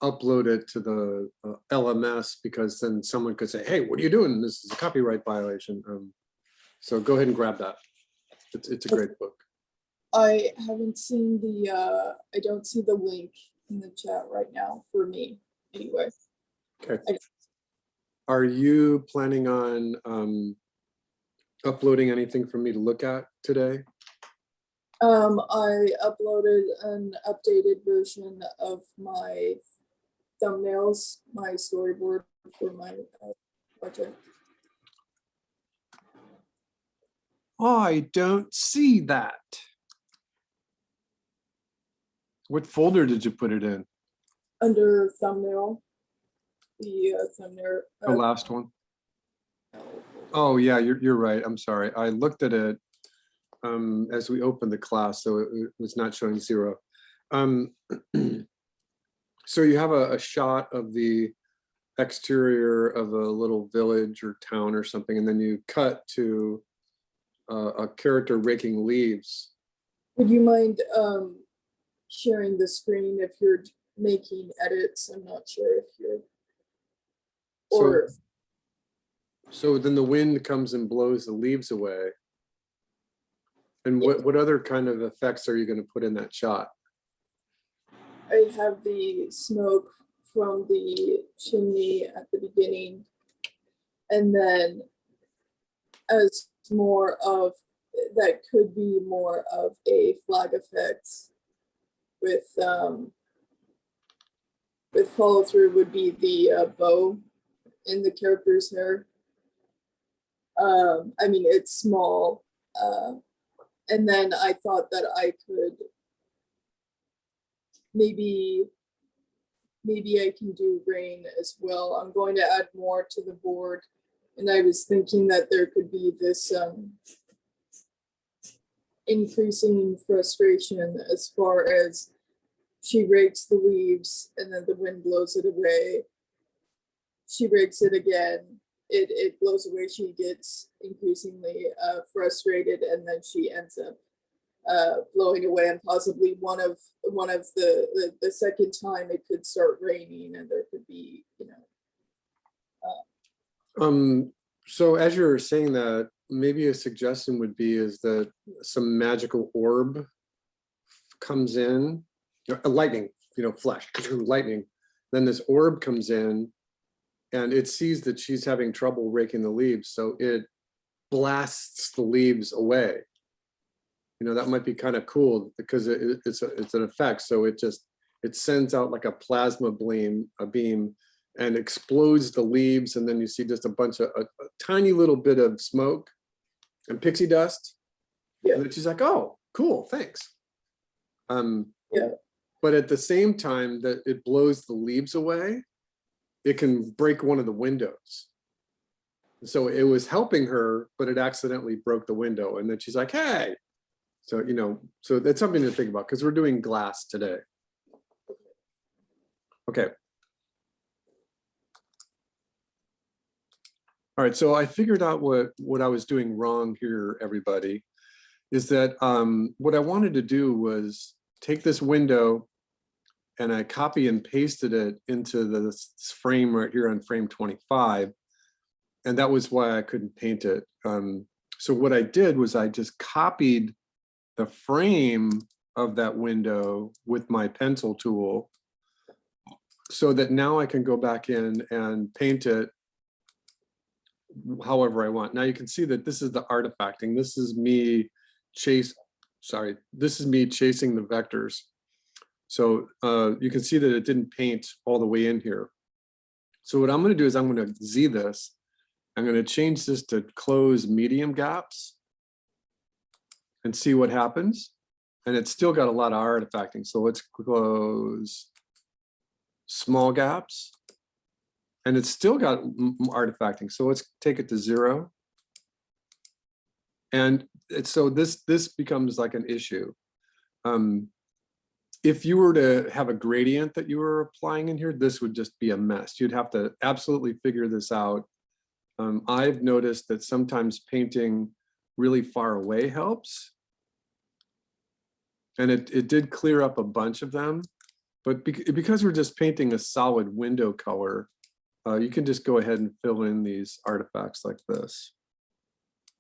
upload it to the LMS because then someone could say, hey, what are you doing? This is a copyright violation. So go ahead and grab that. It's a great book. I haven't seen the, I don't see the link in the chat right now for me anyway. Okay. Are you planning on uploading anything for me to look at today? I uploaded an updated version of my thumbnails, my storyboard for my project. I don't see that. What folder did you put it in? Under thumbnail, the thumbnail. The last one? Oh yeah, you're right. I'm sorry. I looked at it as we opened the class, so it was not showing 0. So you have a shot of the exterior of a little village or town or something, and then you cut to a character raking leaves. Would you mind sharing the screen if you're making edits? I'm not sure if you're, or so then the wind comes and blows the leaves away. And what other kind of effects are you going to put in that shot? I have the smoke from the chimney at the beginning, and then as more of, that could be more of a flag effect with follow through would be the bow in the character's hair. I mean, it's small, and then I thought that I could maybe I can do rain as well. I'm going to add more to the board, and I was thinking that there could be this increasing frustration as far as she rakes the leaves and then the wind blows it away. She rakes it again, it blows away. She gets increasingly frustrated, and then she ends up blowing away, and possibly one of the second time it could start raining, and there could be, you know. So as you're saying that, maybe a suggestion would be is that some magical orb comes in, a lightning, flash, lightning. Then this orb comes in and it sees that she's having trouble raking the leaves. So it blasts the leaves away. That might be kind of cool because it's an effect. So it sends out like a plasma beam and explodes the leaves. And then you see just a tiny little bit of smoke and pixie dust. Yeah. And then she's like, oh, cool, thanks. Yeah. But at the same time that it blows the leaves away, it can break one of the windows. So it was helping her, but it accidentally broke the window. And then she's like, hey. So, so that's something to think about because we're doing glass today. Okay. All right, so I figured out what I was doing wrong here, everybody, is that what I wanted to do was take this window and I copy and pasted it into this frame right here on frame 25. And that was why I couldn't paint it. So what I did was I just copied the frame of that window with my pencil tool so that now I can go back in and paint it however I want. Now you can see that this is the artifacting. This is me chasing the vectors. So you can see that it didn't paint all the way in here. So what I'm going to do is I'm going to Z this. I'm going to change this to close medium gaps and see what happens. And it's still got a lot of artifacting. So let's close small gaps. And it's still got artifacting. So let's take it to 0. And so this becomes like an issue. If you were to have a gradient that you were applying in here, this would just be a mess. You'd have to absolutely figure this out. I've noticed that sometimes painting really far away helps. And it did clear up a bunch of them. But because we're just painting a solid window color, you can just go ahead and fill in these artifacts like this.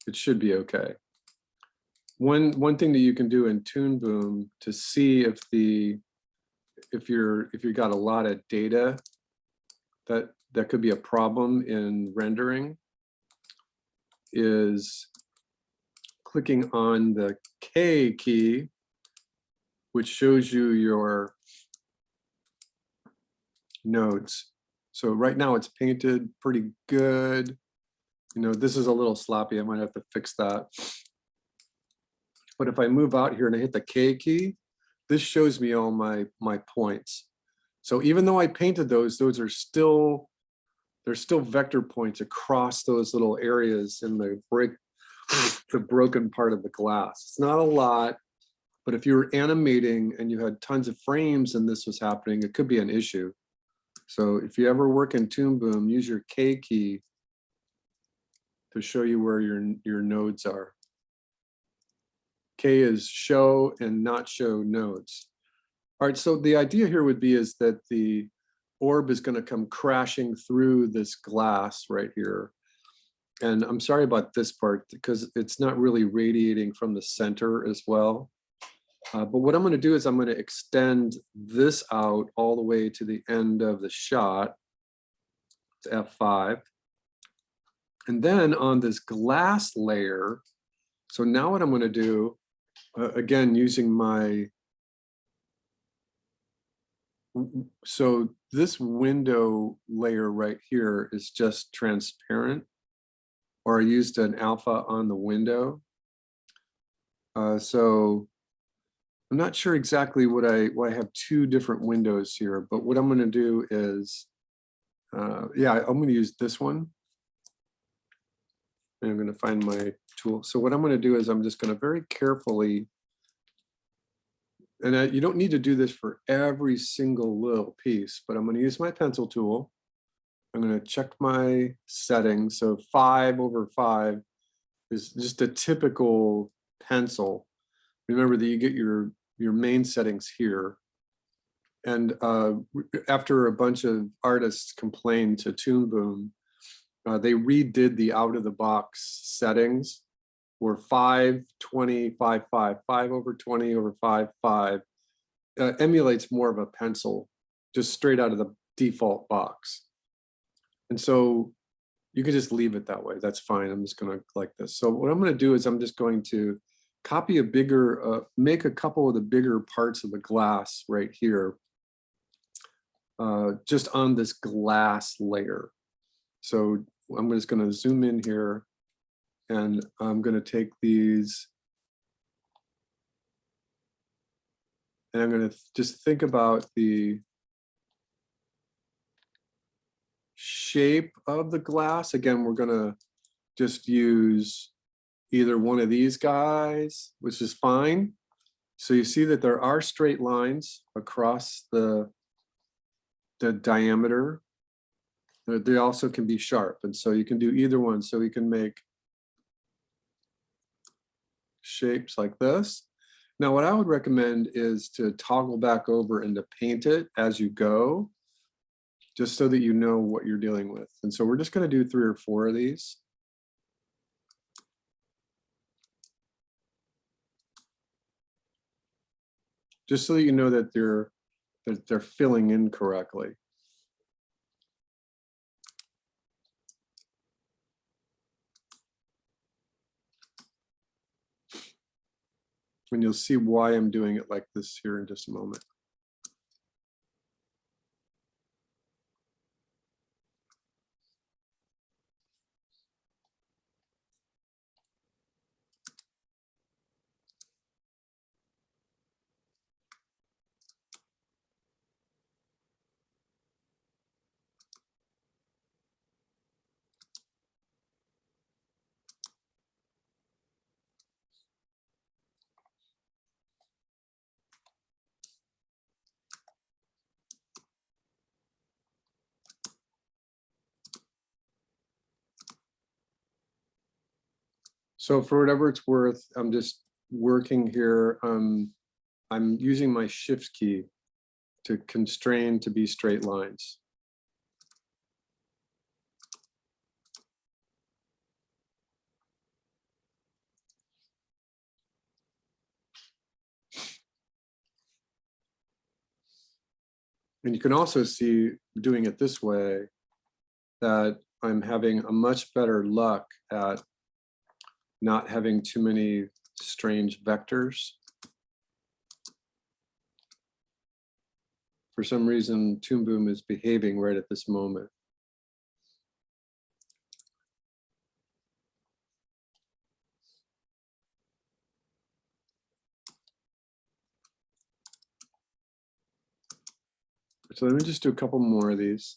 It should be okay. One thing that you can do in Toon Boom to see if you've got a lot of data that could be a problem in rendering is clicking on the K key, which shows you your nodes. So right now it's painted pretty good. This is a little sloppy. I might have to fix that. But if I move out here and I hit the K key, this shows me all my points. So even though I painted those are still, there's still vector points across those little areas in the broken part of the glass. It's not a lot, but if you were animating and you had tons of frames and this was happening, it could be an issue. So if you ever work in Toon Boom, use your K key to show you where your nodes are. K is show and not show nodes. All right, so the idea here would be is that the orb is going to come crashing through this glass right here. And I'm sorry about this part because it's not really radiating from the center as well. But what I'm going to do is I'm going to extend this out all the way to the end of the shot. It's F5. And then on this glass layer, so now what I'm going to do, again, using my, so this window layer right here is just transparent, or I used an alpha on the window. So I'm not sure exactly why I have two different windows here, but what I'm going to do is, yeah, I'm going to use this one. And I'm going to find my tool. So what I'm going to do is I'm just going to very carefully, and you don't need to do this for every single little piece, but I'm going to use my pencil tool. I'm going to check my settings. So 5/5 is just a typical pencil. Remember that you get your main settings here. And after a bunch of artists complained to Toon Boom, they redid the out-of-the-box settings were 5/20, 5/5, 5/20/5/5, emulates more of a pencil, just straight out of the default box. And so you can just leave it that way. That's fine. I'm just going to like this. So what I'm going to do is I'm just going to copy a bigger, make a couple of the bigger parts of the glass right here, just on this glass layer. So I'm just going to zoom in here, and I'm going to take these, and I'm going to just think about the shape of the glass. Again, we're going to just use either one of these guys, which is fine. So you see that there are straight lines across the diameter. They also can be sharp, and so you can do either one. So you can make shapes like this. Now, what I would recommend is to toggle back over and to paint it as you go, just so that you know what you're dealing with. And so we're just going to do 3 or 4 of these. Just so that you know that they're filling in correctly. And you'll see why I'm doing it like this here in just a moment. So for whatever it's worth, I'm just working here. I'm using my shift key to constrain to be straight lines. And you can also see, doing it this way, that I'm having a much better luck at not having too many strange vectors. For some reason, Toon Boom is behaving right at this moment. So let me just do a couple more of these.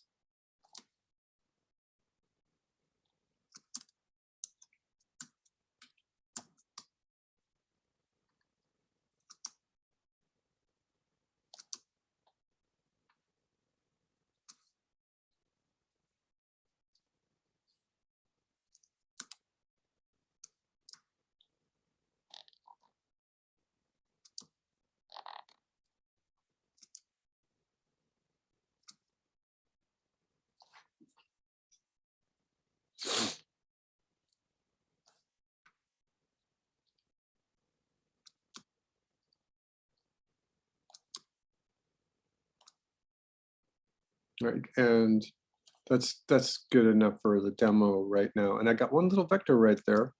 Right, and that's good enough for the demo right now. And I got one little vector right there.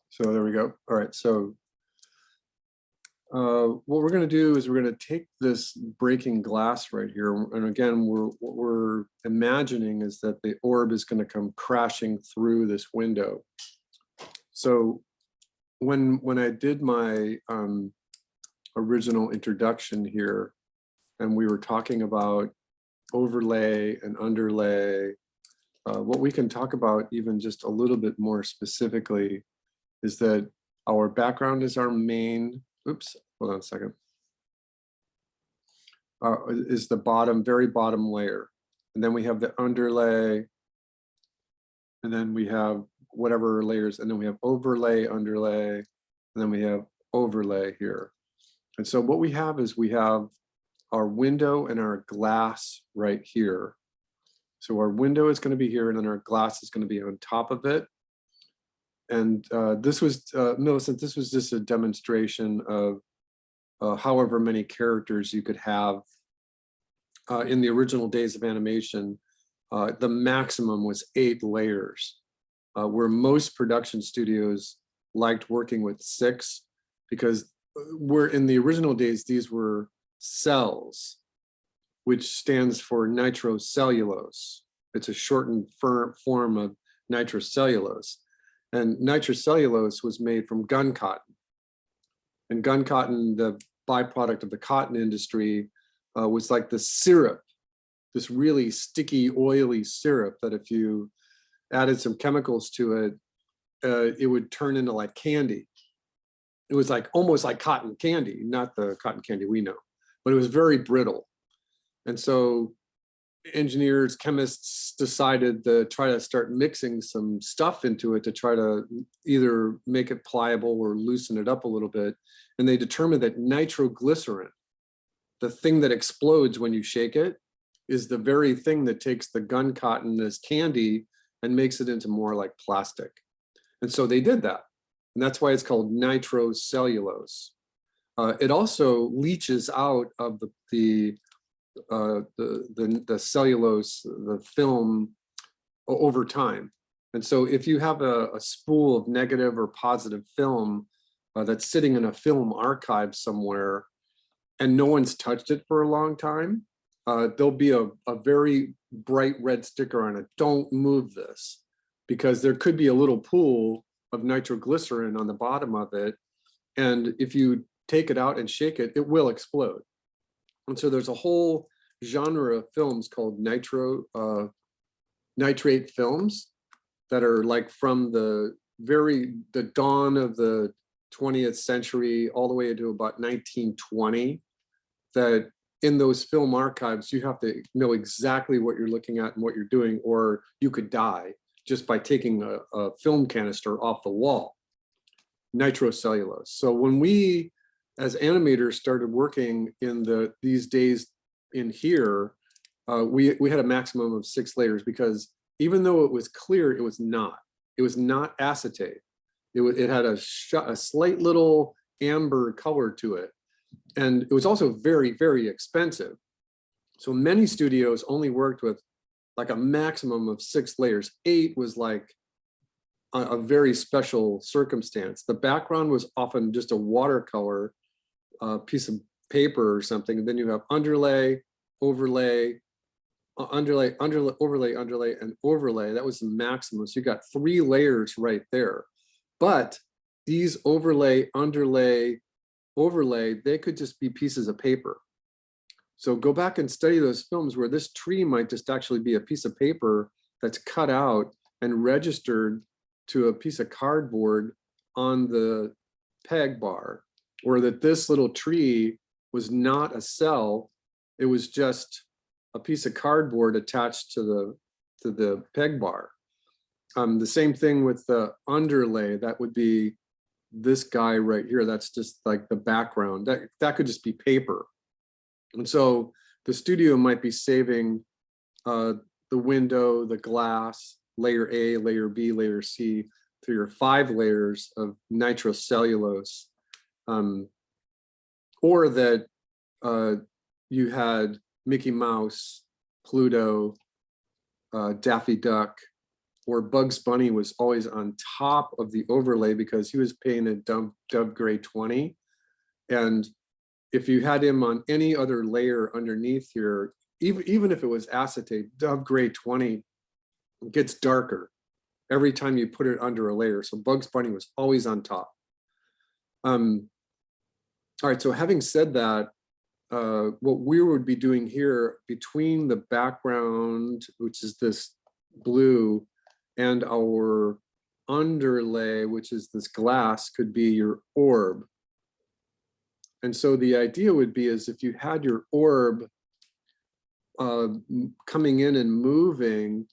So there we go. All right, so what we're going to do is we're going to take this breaking glass right here, and again, what we're imagining is that the orb is going to come crashing through this window. So when I did my original introduction here, and we were talking about overlay and underlay, what we can talk about even just a little bit more specifically is that our background is our main, oops, hold on a second, is the bottom, very bottom layer. And then we have the underlay, and then we have whatever layers, and then we have overlay, underlay, and then we have overlay here. And so what we have is we have our window and our glass right here. So our window is going to be here, and then our glass is going to be on top of it. And this was, Millicent, this was just a demonstration of however many characters you could have. In the original days of animation, the maximum was 8 layers, where most production studios liked working with 6, because we're in the original days, these were cells, which stands for nitrocellulose. It's a shortened form of nitrocellulose. And nitrocellulose was made from gun cotton. And gun cotton, the byproduct of the cotton industry, was like the syrup, this really sticky, oily syrup that if you added some chemicals to it, it would turn into like candy. It was like almost like cotton candy, not the cotton candy we know, but it was very brittle. And so engineers, chemists decided to try to start mixing some stuff into it to try to either make it pliable or loosen it up a little bit. And they determined that nitroglycerin, the thing that explodes when you shake it, is the very thing that takes the gun cotton as candy and makes it into more like plastic. And so they did that. And that's why it's called nitrocellulose. It also leaches out of the cellulose, the film, over time. And so if you have a spool of negative or positive film that's sitting in a film archive somewhere and no one's touched it for a long time, there'll be a very bright red sticker on it. Don't move this, because there could be a little pool of nitroglycerin on the bottom of it. And if you take it out and shake it, it will explode. And so there's a whole genre of films called nitrate films that are like from the dawn of the 20th century all the way to about 1920, that in those film archives, you have to know exactly what you're looking at and what you're doing, or you could die just by taking a film canister off the wall. Nitrocellulose. So when we, as animators, started working in these days in here, we had a maximum of 6 layers, because even though it was clear, it was not. It was not acetate. It had a slight little amber color to it. And it was also very, very expensive. So many studios only worked with like a maximum of 6 layers. 8 was like a very special circumstance. The background was often just a watercolor piece of paper or something. And then you have underlay, overlay, underlay, overlay, and overlay. That was the maximum. So you got 3 layers right there. But these overlay, underlay, overlay, they could just be pieces of paper. So go back and study those films where this tree might just actually be a piece of paper that's cut out and registered to a piece of cardboard on the peg bar, or that this little tree was not a cell, it was just a piece of cardboard attached to the peg bar. The same thing with the underlay. That would be this guy right here. That's just like the background. That could just be paper. And so the studio might be saving the window, the glass, layer A, layer B, layer C, through your 5 layers of nitrocellulose. Or that you had Mickey Mouse, Pluto, Daffy Duck, or Bugs Bunny was always on top of the overlay because he was painted Dove Gray 20. And if you had him on any other layer underneath here, even if it was acetate, Dove Gray 20 gets darker every time you put it under a layer. So Bugs Bunny was always on top. All right, so having said that, what we would be doing here between the background, which is this blue, and our underlay, which is this glass, could be your orb. And so the idea would be is if you had your orb coming in and moving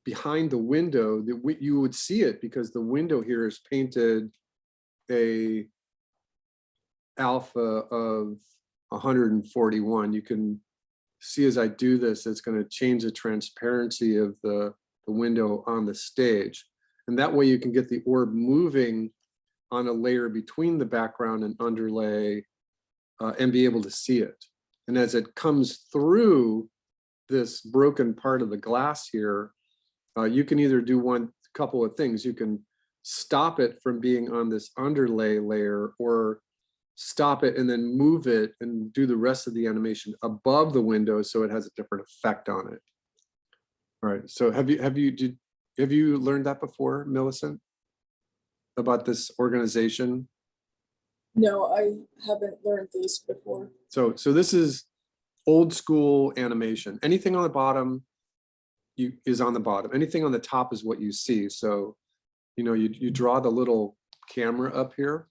behind the window, that you would see it because the window here is painted a alpha of 141. You can see as I do this, it's going to change the transparency of the window on the stage. And that way you can get the orb moving on a layer between the background and underlay and be able to see it. And as it comes through this broken part of the glass here, you can either do one couple of things. You can stop it from being on this underlay layer, or stop it and then move it and do the rest of the animation above the window so it has a different effect on it. All right, so have you learned that before, Millicent, about this organization? No, I haven't learned this before. So this is old school animation. Anything on the bottom is on the bottom. Anything on the top is what you see. So, you know, you draw the little camera up here.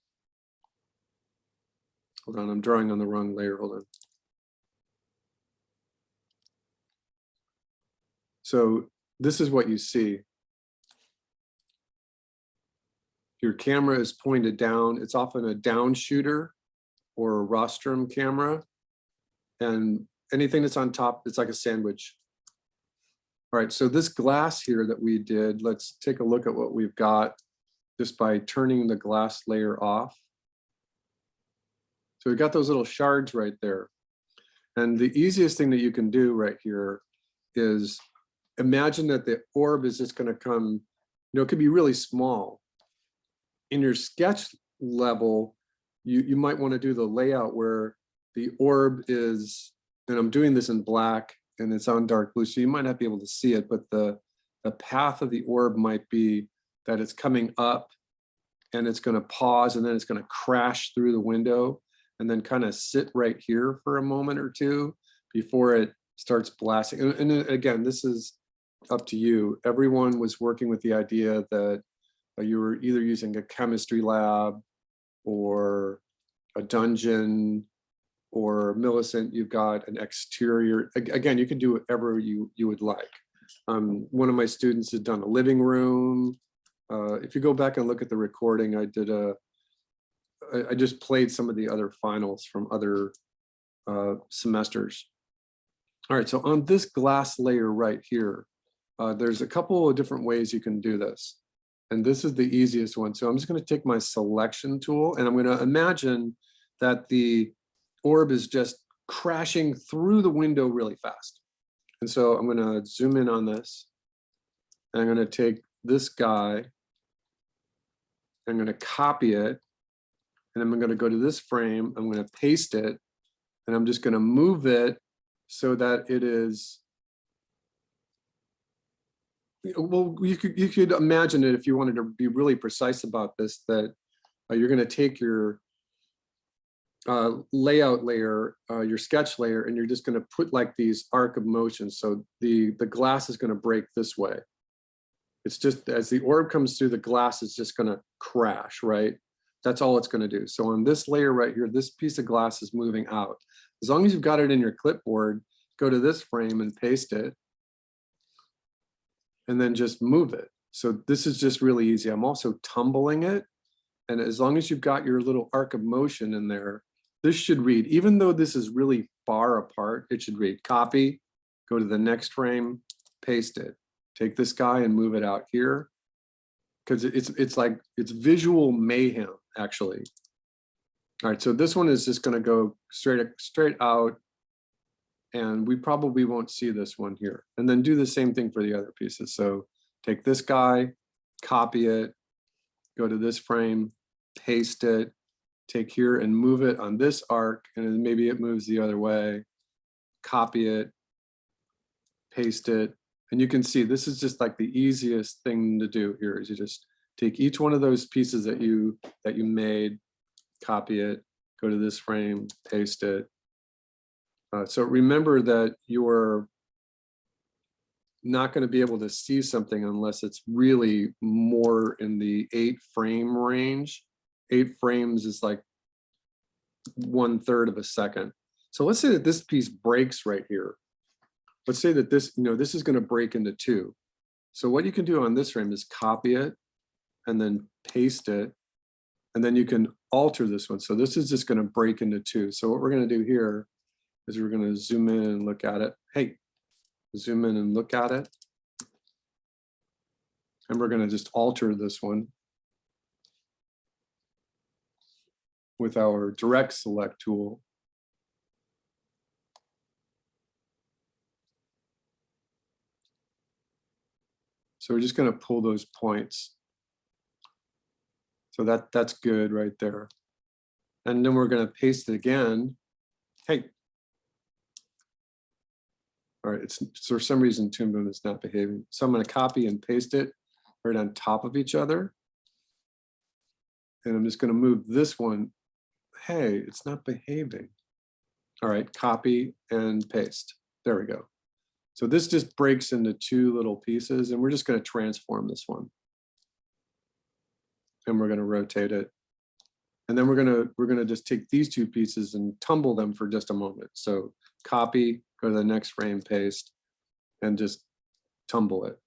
Hold on, I'm drawing on the wrong layer. Hold on. So this is what you see. Your camera is pointed down. It's often a down shooter or a rostrum camera. And anything that's on top, it's like a sandwich. All right, so this glass here that we did, let's take a look at what we've got just by turning the glass layer off. So we've got those little shards right there. And the easiest thing that you can do right here is imagine that the orb is just going to come, you know, it could be really small. In your sketch level, you might want to do the layout where the orb is, and I'm doing this in black and it's on dark blue, so you might not be able to see it, but the path of the orb might be that it's coming up and it's going to pause and then it's going to crash through the window and then kind of sit right here for a moment or two before it starts blasting. And again, this is up to you. Everyone was working with the idea that you were either using a chemistry lab or a dungeon, or Millicent, you've got an exterior. Again, you can do whatever you would like. One of my students had done a living room. If you go back and look at the recording, I just played some of the other finals from other semesters. All right, so on this glass layer right here, there's a couple of different ways you can do this. And this is the easiest one. So I'm just going to take my selection tool and I'm going to imagine that the orb is just crashing through the window really fast. And so I'm going to zoom in on this. And I'm going to take this guy. I'm going to copy it. And I'm going to go to this frame. I'm going to paste it. And I'm just going to move it so that it is, well, you could imagine it if you wanted to be really precise about this, that you're going to take your layout layer, your sketch layer, and you're just going to put like these arc of motion. So the glass is going to break this way. It's just as the orb comes through, the glass is just going to crash, right? That's all it's going to do. So on this layer right here, this piece of glass is moving out. As long as you've got it in your clipboard, go to this frame and paste it. And then just move it. So this is just really easy. I'm also tumbling it. And as long as you've got your little arc of motion in there, this should read, even though this is really far apart, it should read copy, go to the next frame, paste it. Take this guy and move it out here. Because it's visual mayhem, actually. All right, so this one is just gonna go straight out. And we probably won't see this one here. And then do the same thing for the other pieces. So take this guy, copy it, go to this frame, paste it, take here and move it on this arc, and then maybe it moves the other way, copy it, paste it. And you can see this is just like the easiest thing to do here is you just take each one of those pieces that you made, copy it, go to this frame, paste it. So remember that you're not going to be able to see something unless it's really more in the 8 frame range. 8 frames is like 1/3 of a second. So let's say that this piece breaks right here. Let's say that this, this is going to break into 2. So what you can do on this frame is copy it and then paste it. And then you can alter this one. So this is just going to break into 2. So what we're going to do here is we're going to zoom in and look at it. Hey, zoom in and look at it. And we're going to just alter this one with our direct select tool. So we're just going to pull those points. So that's good right there. And then we're going to paste it again. Hey. All right, it's for some reason Toon Boom is not behaving. So I'm going to copy and paste it right on top of each other. And I'm just going to move this one. Hey, it's not behaving. All right, copy and paste. There we go. So this just breaks into two little pieces, and we're just going to transform this one. And we're going to rotate it. And then we're going to just take these two pieces and tumble them for just a moment. So copy, go to the next frame, paste, and just tumble it.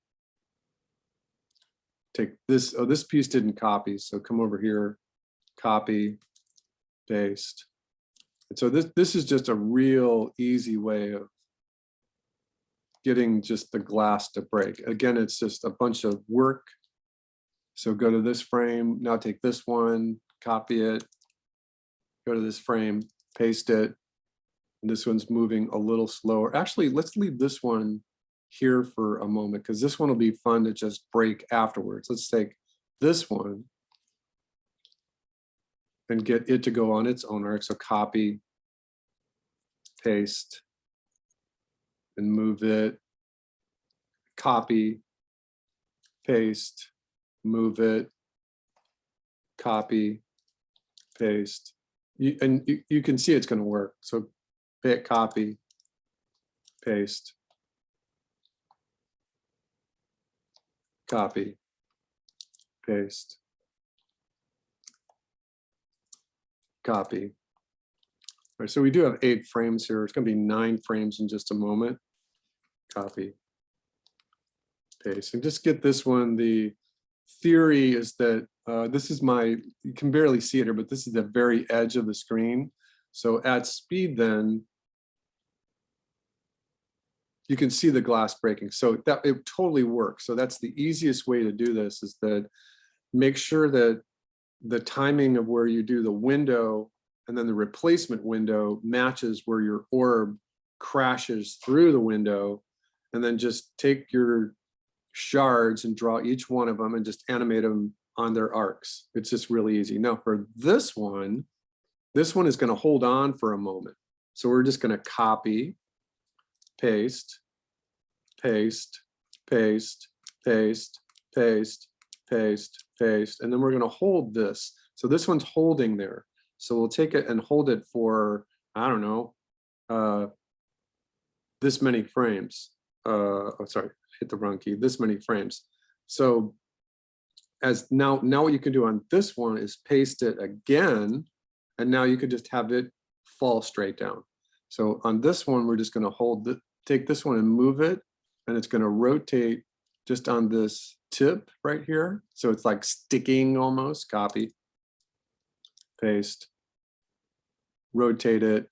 Take this, oh, this piece didn't copy, so come over here, copy, paste. And so this is just a real easy way of getting just the glass to break. Again, it's just a bunch of work. So go to this frame, now take this one, copy it, go to this frame, paste it. And this one's moving a little slower. Actually, let's leave this one here for a moment because this one will be fun to just break afterwards. Let's take this one and get it to go on its own arc. So copy, paste, and move it. Copy, paste, move it. Copy, paste. You can see it's going to work. So hit copy, paste, copy, paste, copy. All right, so we do have 8 frames here. It's going to be 9 frames in just a moment. Copy, paste, and just get this one. The theory is that this is you can barely see it here, but this is the very edge of the screen. So at speed, then you can see the glass breaking. So that it totally works. So that's the easiest way to do this, is that make sure that the timing of where you do the window and then the replacement window matches where your orb crashes through the window, and then just take your shards and draw each one of them and just animate them on their arcs. It's just really easy. Now for this one is going to hold on for a moment. So we're just going to copy, paste, paste, paste, paste, paste, paste, paste, and then we're going to hold this. So this one's holding there. So we'll take it and hold it for, I don't know, this many frames. Oh, sorry, hit the wrong key. This many frames. So as now what you can do on this one is paste it again, and now you could just have it fall straight down. So on this one, we're just going to take this one and move it, and it's going to rotate just on this tip right here. So it's like sticking almost. Copy, paste, rotate it,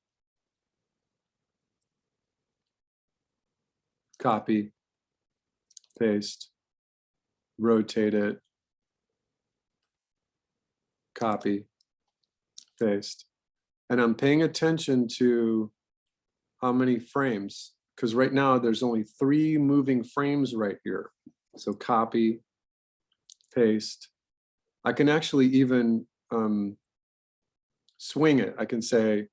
copy, paste, rotate it, copy, paste. And I'm paying attention to how many frames, because right now there's only 3 moving frames right here. So copy, paste. I can actually even swing it. I can say,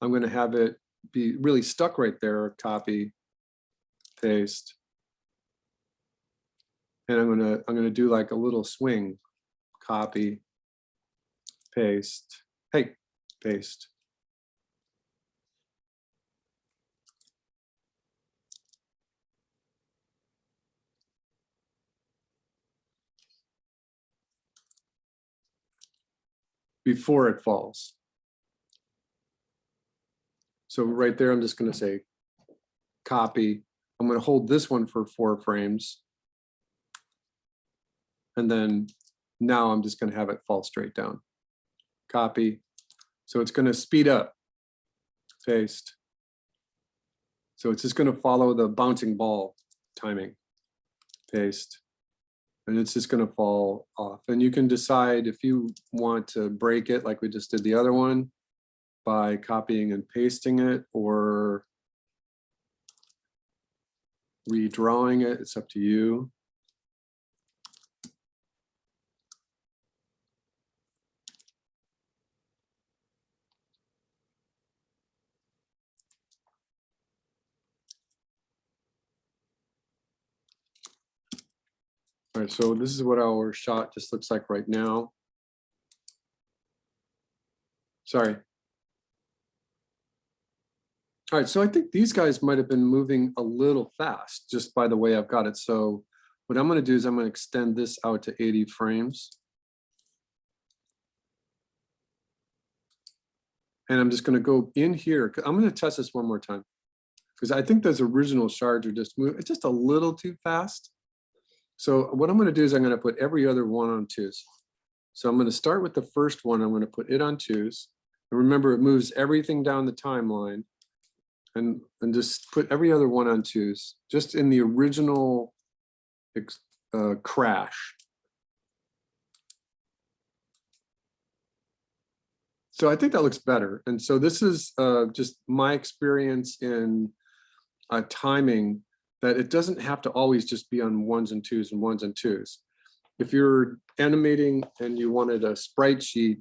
I'm going to have it be really stuck right there. Copy, paste. And I'm going to do like a little swing. Copy, paste. Hey, paste. Before it falls. So right there, I'm just going to say copy. I'm going to hold this one for 4 frames. And then now I'm just going to have it fall straight down. Copy. So it's going to speed up. Paste. So it's just going to follow the bouncing ball timing. Paste. And it's just going to fall off. And you can decide if you want to break it like we just did the other one by copying and pasting it, or redrawing it. It's up to you. All right, so this is what our shot just looks like right now. Sorry. All right, so I think these guys might have been moving a little fast just by the way I've got it. So what I'm going to do is I'm going to extend this out to 80 frames. And I'm just going to go in here. I'm going to test this one more time because I think those original shards are just moving just a little too fast. So what I'm going to do is I'm going to put every other one on twos. So I'm going to start with the first one. I'm going to put it on twos. And remember, it moves everything down the timeline. And just put every other one on twos, just in the original crash. So I think that looks better. And so this is just my experience in timing, that it doesn't have to always just be on ones and twos and ones and twos. If you're animating and you wanted a sprite sheet,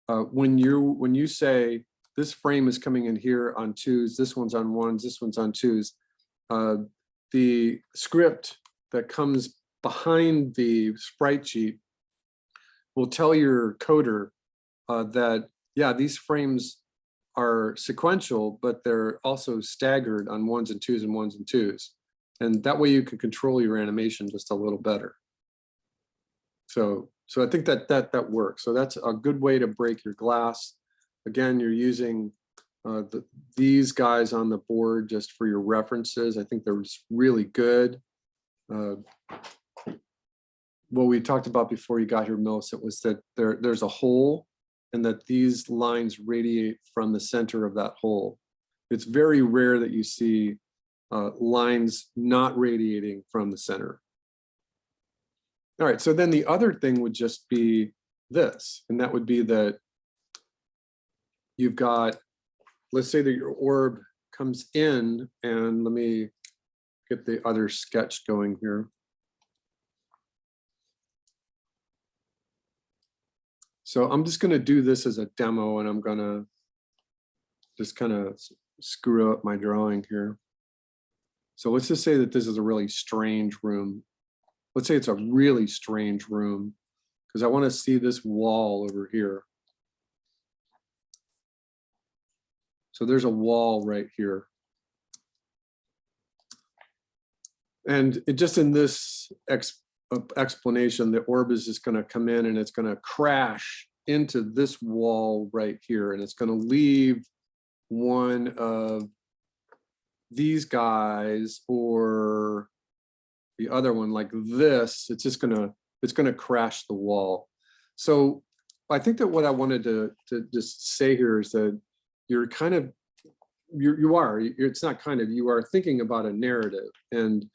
when you say this frame is coming in here on twos, this one's on ones, this one's on twos, the script that comes behind the sprite sheet will tell your coder that, yeah, these frames are sequential, but they're also staggered on ones and twos and ones and twos. And that way you can control your animation just a little better. So I think that works. So that's a good way to break your glass. Again, you're using these guys on the board just for your references. I think they're just really good. What we talked about before you got here, Melissa, was that there's a hole and that these lines radiate from the center of that hole. It's very rare that you see lines not radiating from the center. All right, so then the other thing would just be this, and that would be that you've got, let's say that your orb comes in, and let me get the other sketch going here. So I'm just going to do this as a demo, and I'm going to just kind of screw up my drawing here. So let's just say that this is a really strange room. Let's say it's a really strange room, because I want to see this wall over here. So there's a wall right here. And just in this explanation, the orb is just going to come in and it's going to crash into this wall right here. And it's going to leave one of these guys or the other one like this. It's just going to crash the wall. So I think that what I wanted to just say here is that you're kind of, you are thinking about a narrative, and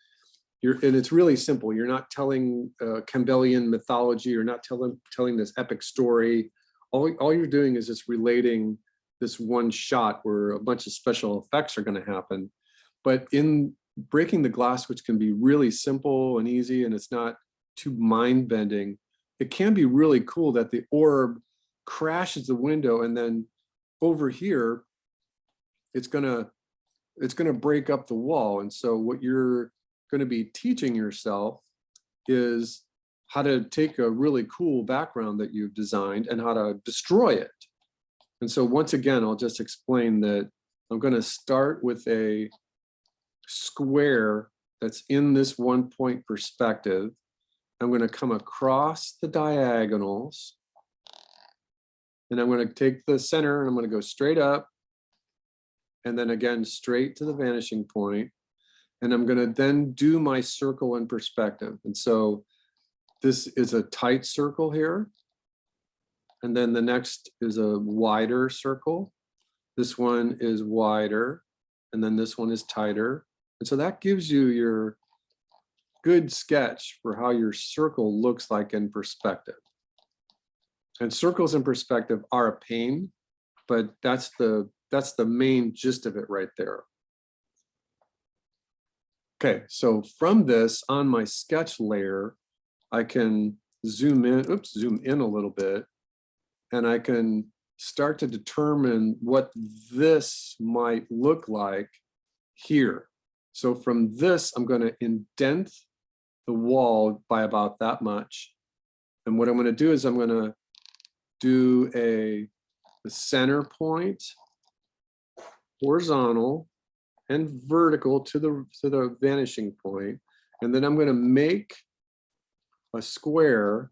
it's really simple. You're not telling Campbellian mythology. You're not telling this epic story. All you're doing is just relating this one shot where a bunch of special effects are going to happen. But in breaking the glass, which can be really simple and easy, and it's not too mind-bending, it can be really cool that the orb crashes the window, and then over here, it's gonna break up the wall. And so what you're going to be teaching yourself is how to take a really cool background that you've designed and how to destroy it. And so once again, I'll just explain that I'm going to start with a square that's in this 1 point perspective. I'm going to come across the diagonals, and I'm going to take the center and I'm going to go straight up, and then again straight to the vanishing point. And I'm going to then do my circle in perspective. And so this is a tight circle here. And then the next is a wider circle. This one is wider. And then this one is tighter. And so that gives you your good sketch for how your circle looks like in perspective. And circles in perspective are a pain, but that's the main gist of it right there. Okay, so from this, on my sketch layer, I can zoom in a little bit, and I can start to determine what this might look like here. So from this, I'm going to indent the wall by about that much. And what I'm going to do is I'm going to do the center point, horizontal and vertical to the vanishing point. And then I'm going to make a square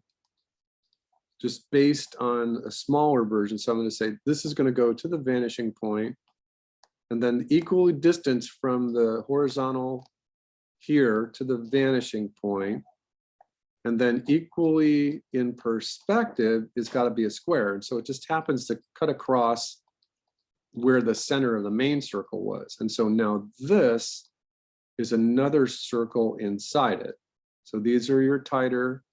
just based on a smaller version. So I'm going to say this is going to go to the vanishing point, and then equal distance from the horizontal here to the vanishing point, and then equally in perspective, it's got to be a square. And so it just happens to cut across where the center of the main circle was. And so now this is another circle inside it. So these are your tighter,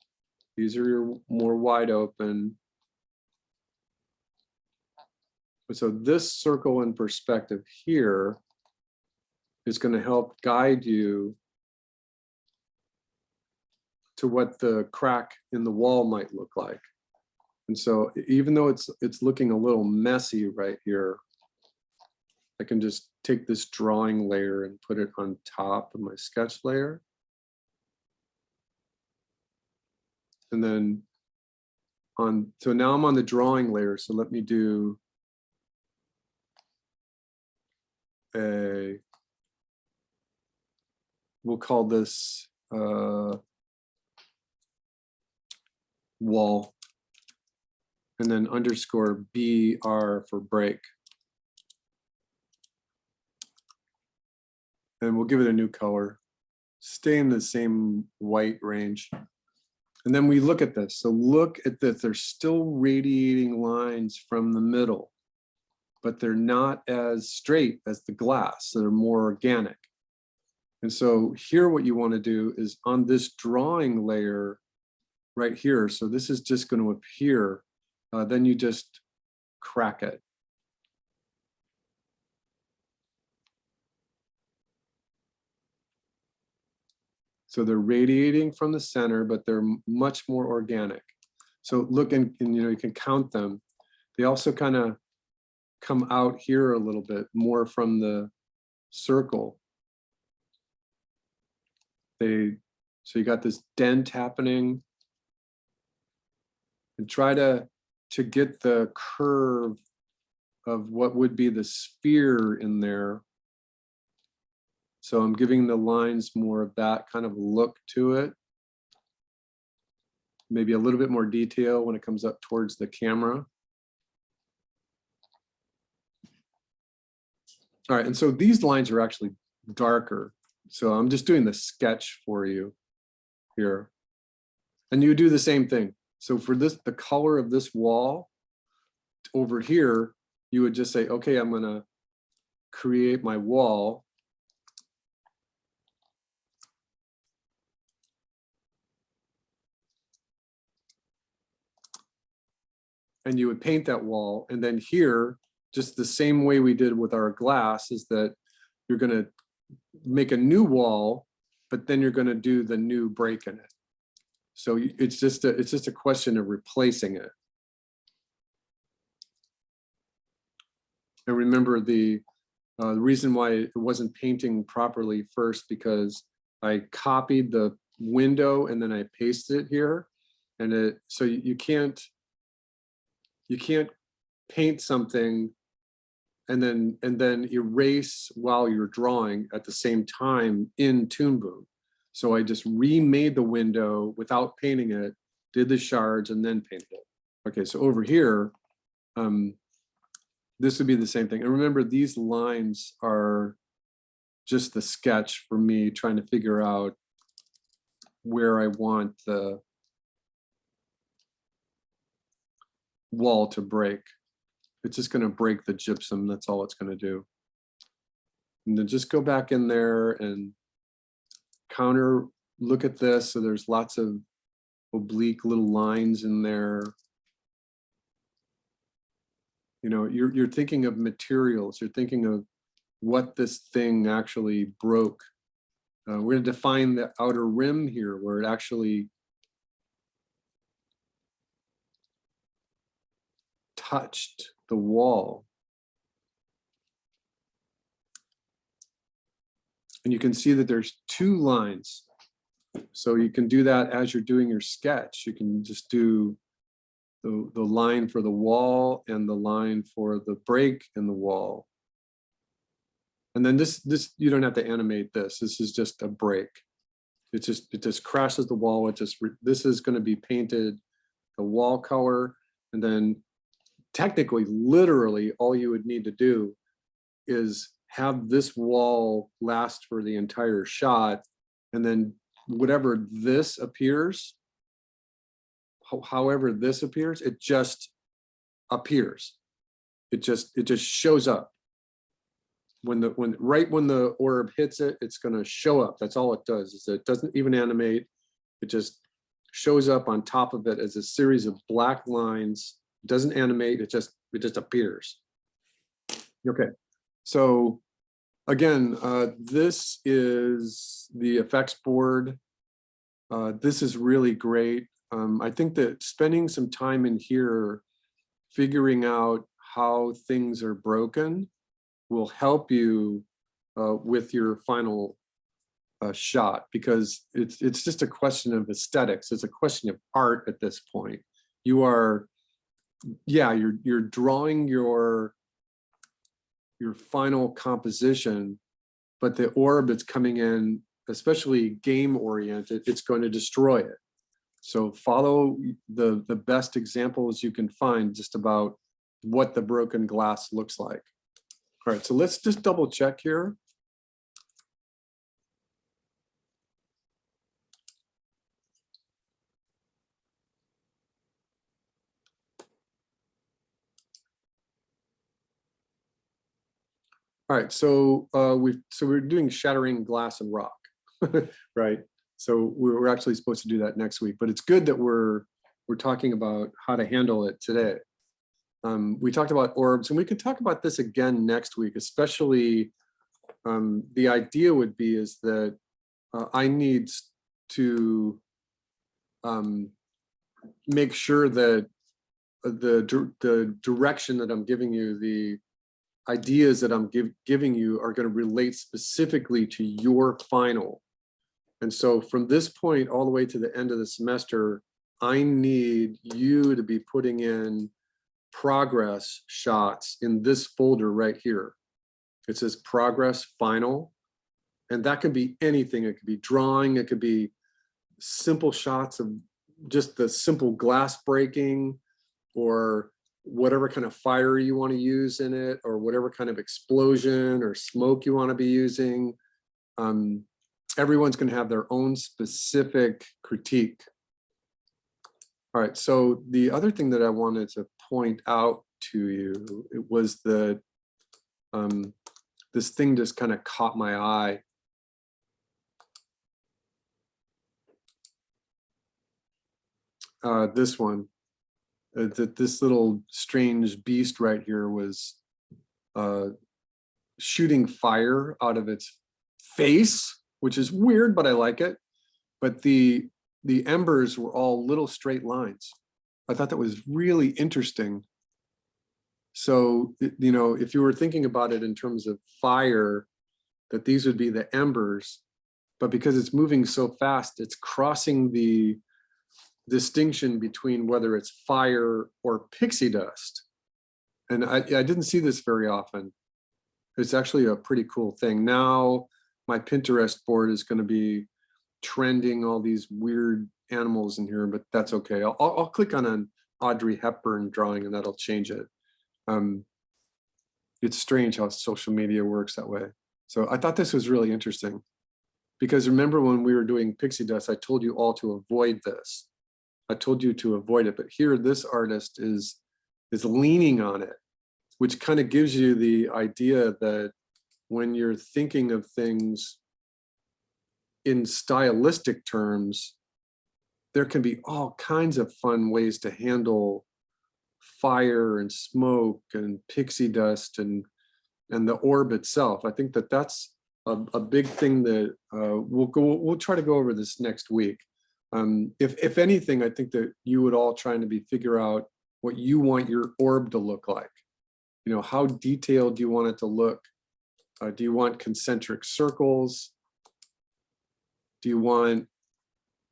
these are your more wide open. So this circle in perspective here is going to help guide you to what the crack in the wall might look like. And so even though it's looking a little messy right here, I can just take this drawing layer and put it on top of my sketch layer. And then so now I'm on the drawing layer. So let me do we'll call this wall, and then underscore BR for break. And we'll give it a new color, stay in the same white range. And then we look at this. So look at this, there's still radiating lines from the middle, but they're not as straight as the glass. So they're more organic. And so here what you want to do is on this drawing layer right here. So this is just going to appear, then you just crack it. So they're radiating from the center, but they're much more organic. So look, and you can count them. They also kind of come out here a little bit more from the circle. So you got this dent happening, and try to get the curve of what would be the sphere in there. So I'm giving the lines more of that kind of look to it. Maybe a little bit more detail when it comes up towards the camera. All right, and so these lines are actually darker. So I'm just doing the sketch for you here. And you do the same thing. So for this, the color of this wall over here, you would just say, okay, I'm gonna create my wall. And you would paint that wall. And then here, just the same way we did with our glass, is that you're gonna make a new wall, but then you're gonna do the new break in it. So it's just a question of replacing it. And remember the reason why it wasn't painting properly first, because I copied the window and then I pasted it here. And so you can't paint something and then erase while you're drawing at the same time in Toon Boom. So I just remade the window without painting it, did the shards, and then painted it. Okay, so over here, this would be the same thing. And remember, these lines are just the sketch for me trying to figure out where I want the wall to break. It's just going to break the gypsum. That's all it's going to do. And then just go back in there and counter, look at this. So there's lots of oblique little lines in there. You know, you're thinking of materials. You're thinking of what this thing actually broke. We're going to define the outer rim here, where it actually touched the wall. And you can see that there's two lines. So you can do that as you're doing your sketch. You can just do the line for the wall and the line for the break in the wall. And then this you don't have to animate this. This is just a break. It just crashes the wall. This is going to be painted the wall color, and then technically, literally, all you would need to do is have this wall last for the entire shot, and then whatever this appears, however this appears, it just appears. It just shows up. When the orb hits it, it's going to show up. That's all it does. Is it doesn't even animate. It just shows up on top of it as a series of black lines. It doesn't animate. It just appears. Okay. So again, this is the effects board. This is really great. I think that spending some time in here, figuring out how things are broken, will help you with your final shot, because it's just a question of aesthetics. It's a question of art at this point. You're drawing your final composition, but the orb that's coming in, especially game oriented, it's going to destroy it. So follow the best examples you can find just about what the broken glass looks like. All right, so let's just double check here. All right, so we're doing shattering glass and rock, right? So we're actually supposed to do that next week, but it's good that we're talking about how to handle it today. We talked about orbs, and we could talk about this again next week, especially the idea would be is that I need to make sure that the direction that I'm giving you, the ideas that I'm giving you are going to relate specifically to your final. And so from this point all the way to the end of the semester, I need you to be putting in progress shots in this folder right here. It says progress final, and that could be anything. It could be drawing, it could be simple shots of just the simple glass breaking, or whatever kind of fire you want to use in it, or whatever kind of explosion or smoke you want to be using. Everyone's going to have their own specific critique. All right, so the other thing that I wanted to point out to you, it was that this thing just kind of caught my eye. This one, that this little strange beast right here was shooting fire out of its face, which is weird, but I like it. But the embers were all little straight lines. I thought that was really interesting. So, you know, if you were thinking about it in terms of fire, that these would be the embers, but because it's moving so fast, it's crossing the distinction between whether it's fire or pixie dust. And I didn't see this very often. It's actually a pretty cool thing. Now my Pinterest board is going to be trending all these weird animals in here, but that's okay. I'll click on an Audrey Hepburn drawing and that'll change it. It's strange how social media works that way. So I thought this was really interesting, because remember when we were doing pixie dust, I told you all to avoid this. I told you to avoid it, but here this artist is leaning on it, which kind of gives you the idea that when you're thinking of things in stylistic terms, there can be all kinds of fun ways to handle fire and smoke and pixie dust and the orb itself. I think that that's a big thing that we'll try to go over this next week. If anything, I think that you would all try to figure out what you want your orb to look like. You know, how detailed do you want it to look? Do you want concentric circles? Do you want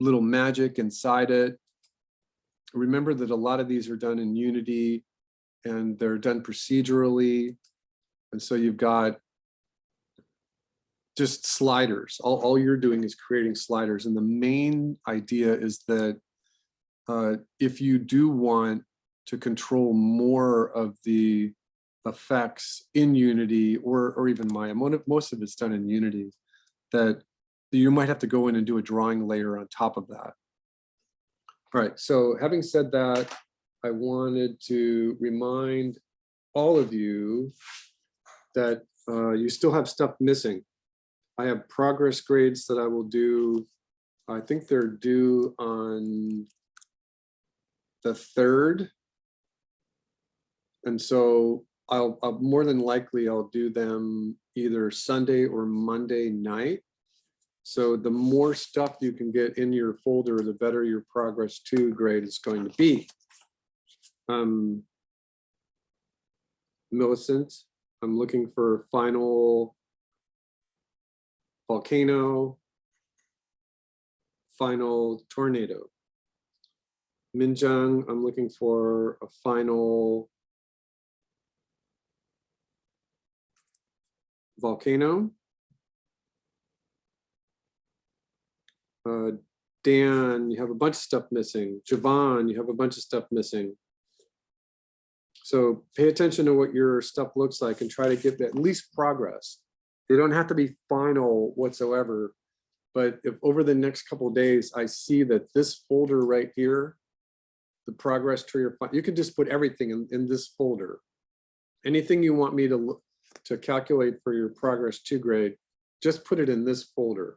little magic inside it. Remember that a lot of these are done in Unity and they're done procedurally. And so you've got just sliders. All you're doing is creating sliders. And the main idea is that if you do want to control more of the effects in Unity or even Maya, most of it's done in Unity, that you might have to go in and do a drawing layer on top of that. All right, so having said that, I wanted to remind all of you that you still have stuff missing. I have progress grades that I will do. I think they're due on the 3rd. And so I'll more than likely I'll do them either Sunday or Monday night. So the more stuff you can get in your folder, the better your progress 2 grade is going to be. Millicent, I'm looking for final volcano, final tornado. Minjung, I'm looking for a final volcano. Dan, you have a bunch of stuff missing. Javon, you have a bunch of stuff missing. So pay attention to what your stuff looks like and try to get at least progress. They don't have to be final whatsoever, but if over the next couple of days, I see that this folder right here, the progress tree, you can just put everything in this folder. Anything you want me to calculate for your progress 2 grade, just put it in this folder.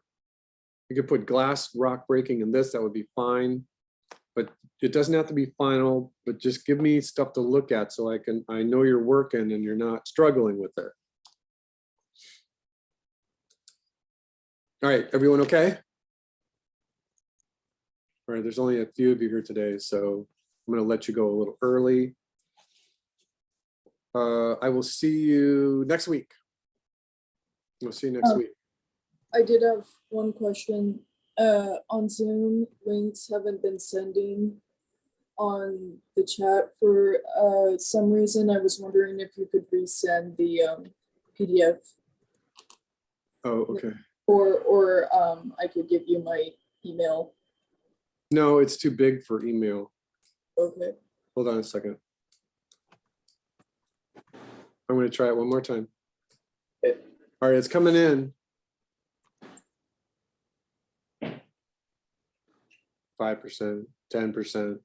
You could put glass rock breaking in this, that would be fine. But it doesn't have to be final, but just give me stuff to look at so I know you're working and you're not struggling with it. All right, everyone okay? All right, there's only a few of you here today, so I'm gonna let you go a little early. I will see you next week. We'll see you next week. I did have one question. On Zoom, links haven't been sending on the chat for some reason. I was wondering if you could resend the PDF. Oh, okay. Or I could give you my email. No, it's too big for email. Okay. Hold on a second. I'm going to try it one more time. Okay. All right, it's coming in. 5%, 10%.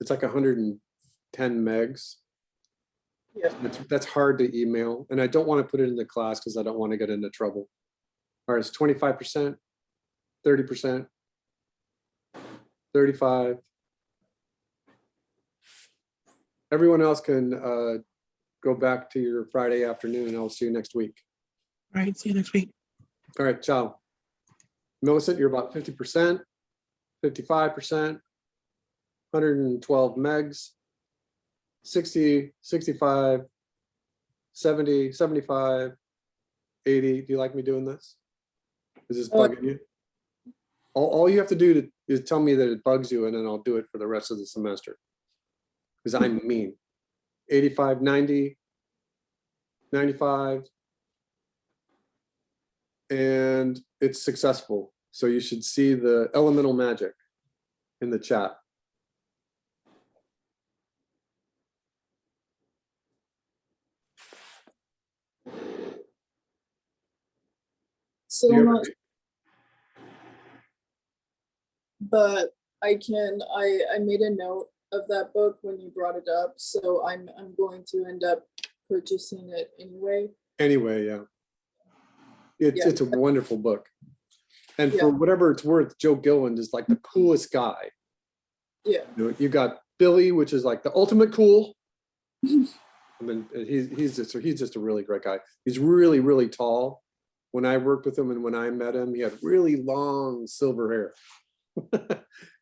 It's like 110 megs. Yeah. That's hard to email. And I don't want to put it in the class because I don't want to get into trouble. All right, it's 25%, 30%, 35. Everyone else can go back to your Friday afternoon. I'll see you next week. All right, see you next week. All right, ciao. Millicent, you're about 50%, 55%, 112 megs, 60, 65, 70, 75, 80. Do you like me doing this? Is this bugging you? All you have to do is tell me that it bugs you, and then I'll do it for the rest of the semester. Because I'm mean. 85, 90, 95. And it's successful. So you should see the elemental magic in the chat. So much, but I made a note of that book when you brought it up, so I'm going to end up purchasing it anyway. Anyway, yeah. It's a wonderful book. And for Yeah. whatever it's worth, Joe Gilland is like the coolest guy. Yeah. You got Billy, which is like the ultimate cool. I mean, he's just a really great guy. He's really, really tall. When I worked with him and when I met him, he had really long silver hair.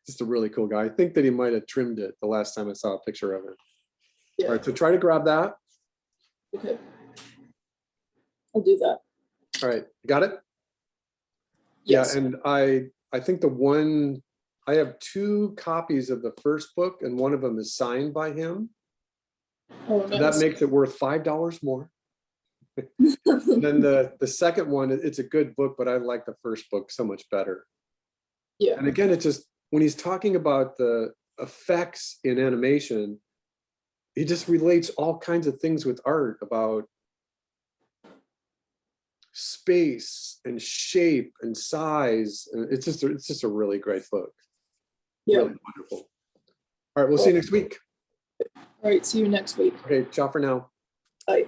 Just a really cool guy. I think that he might have trimmed it the last time I saw a picture of him. Yeah. All right, so try to grab that. Okay. I'll do that. All right, got it? Yes. Yeah, and I think I have 2 copies of the first book, and one of them is signed by him. Oh, So that nice. makes it worth $5 more. Then the second one, it's a good book, but I like the first book so much better. Yeah. And again, it's just when he's talking about the effects in animation, he just relates all kinds of things with art about space and shape and size. And it's just a really great book. Yeah. Really wonderful. All right, we'll see you next week. All right. See you next week. Okay, ciao for now. Bye.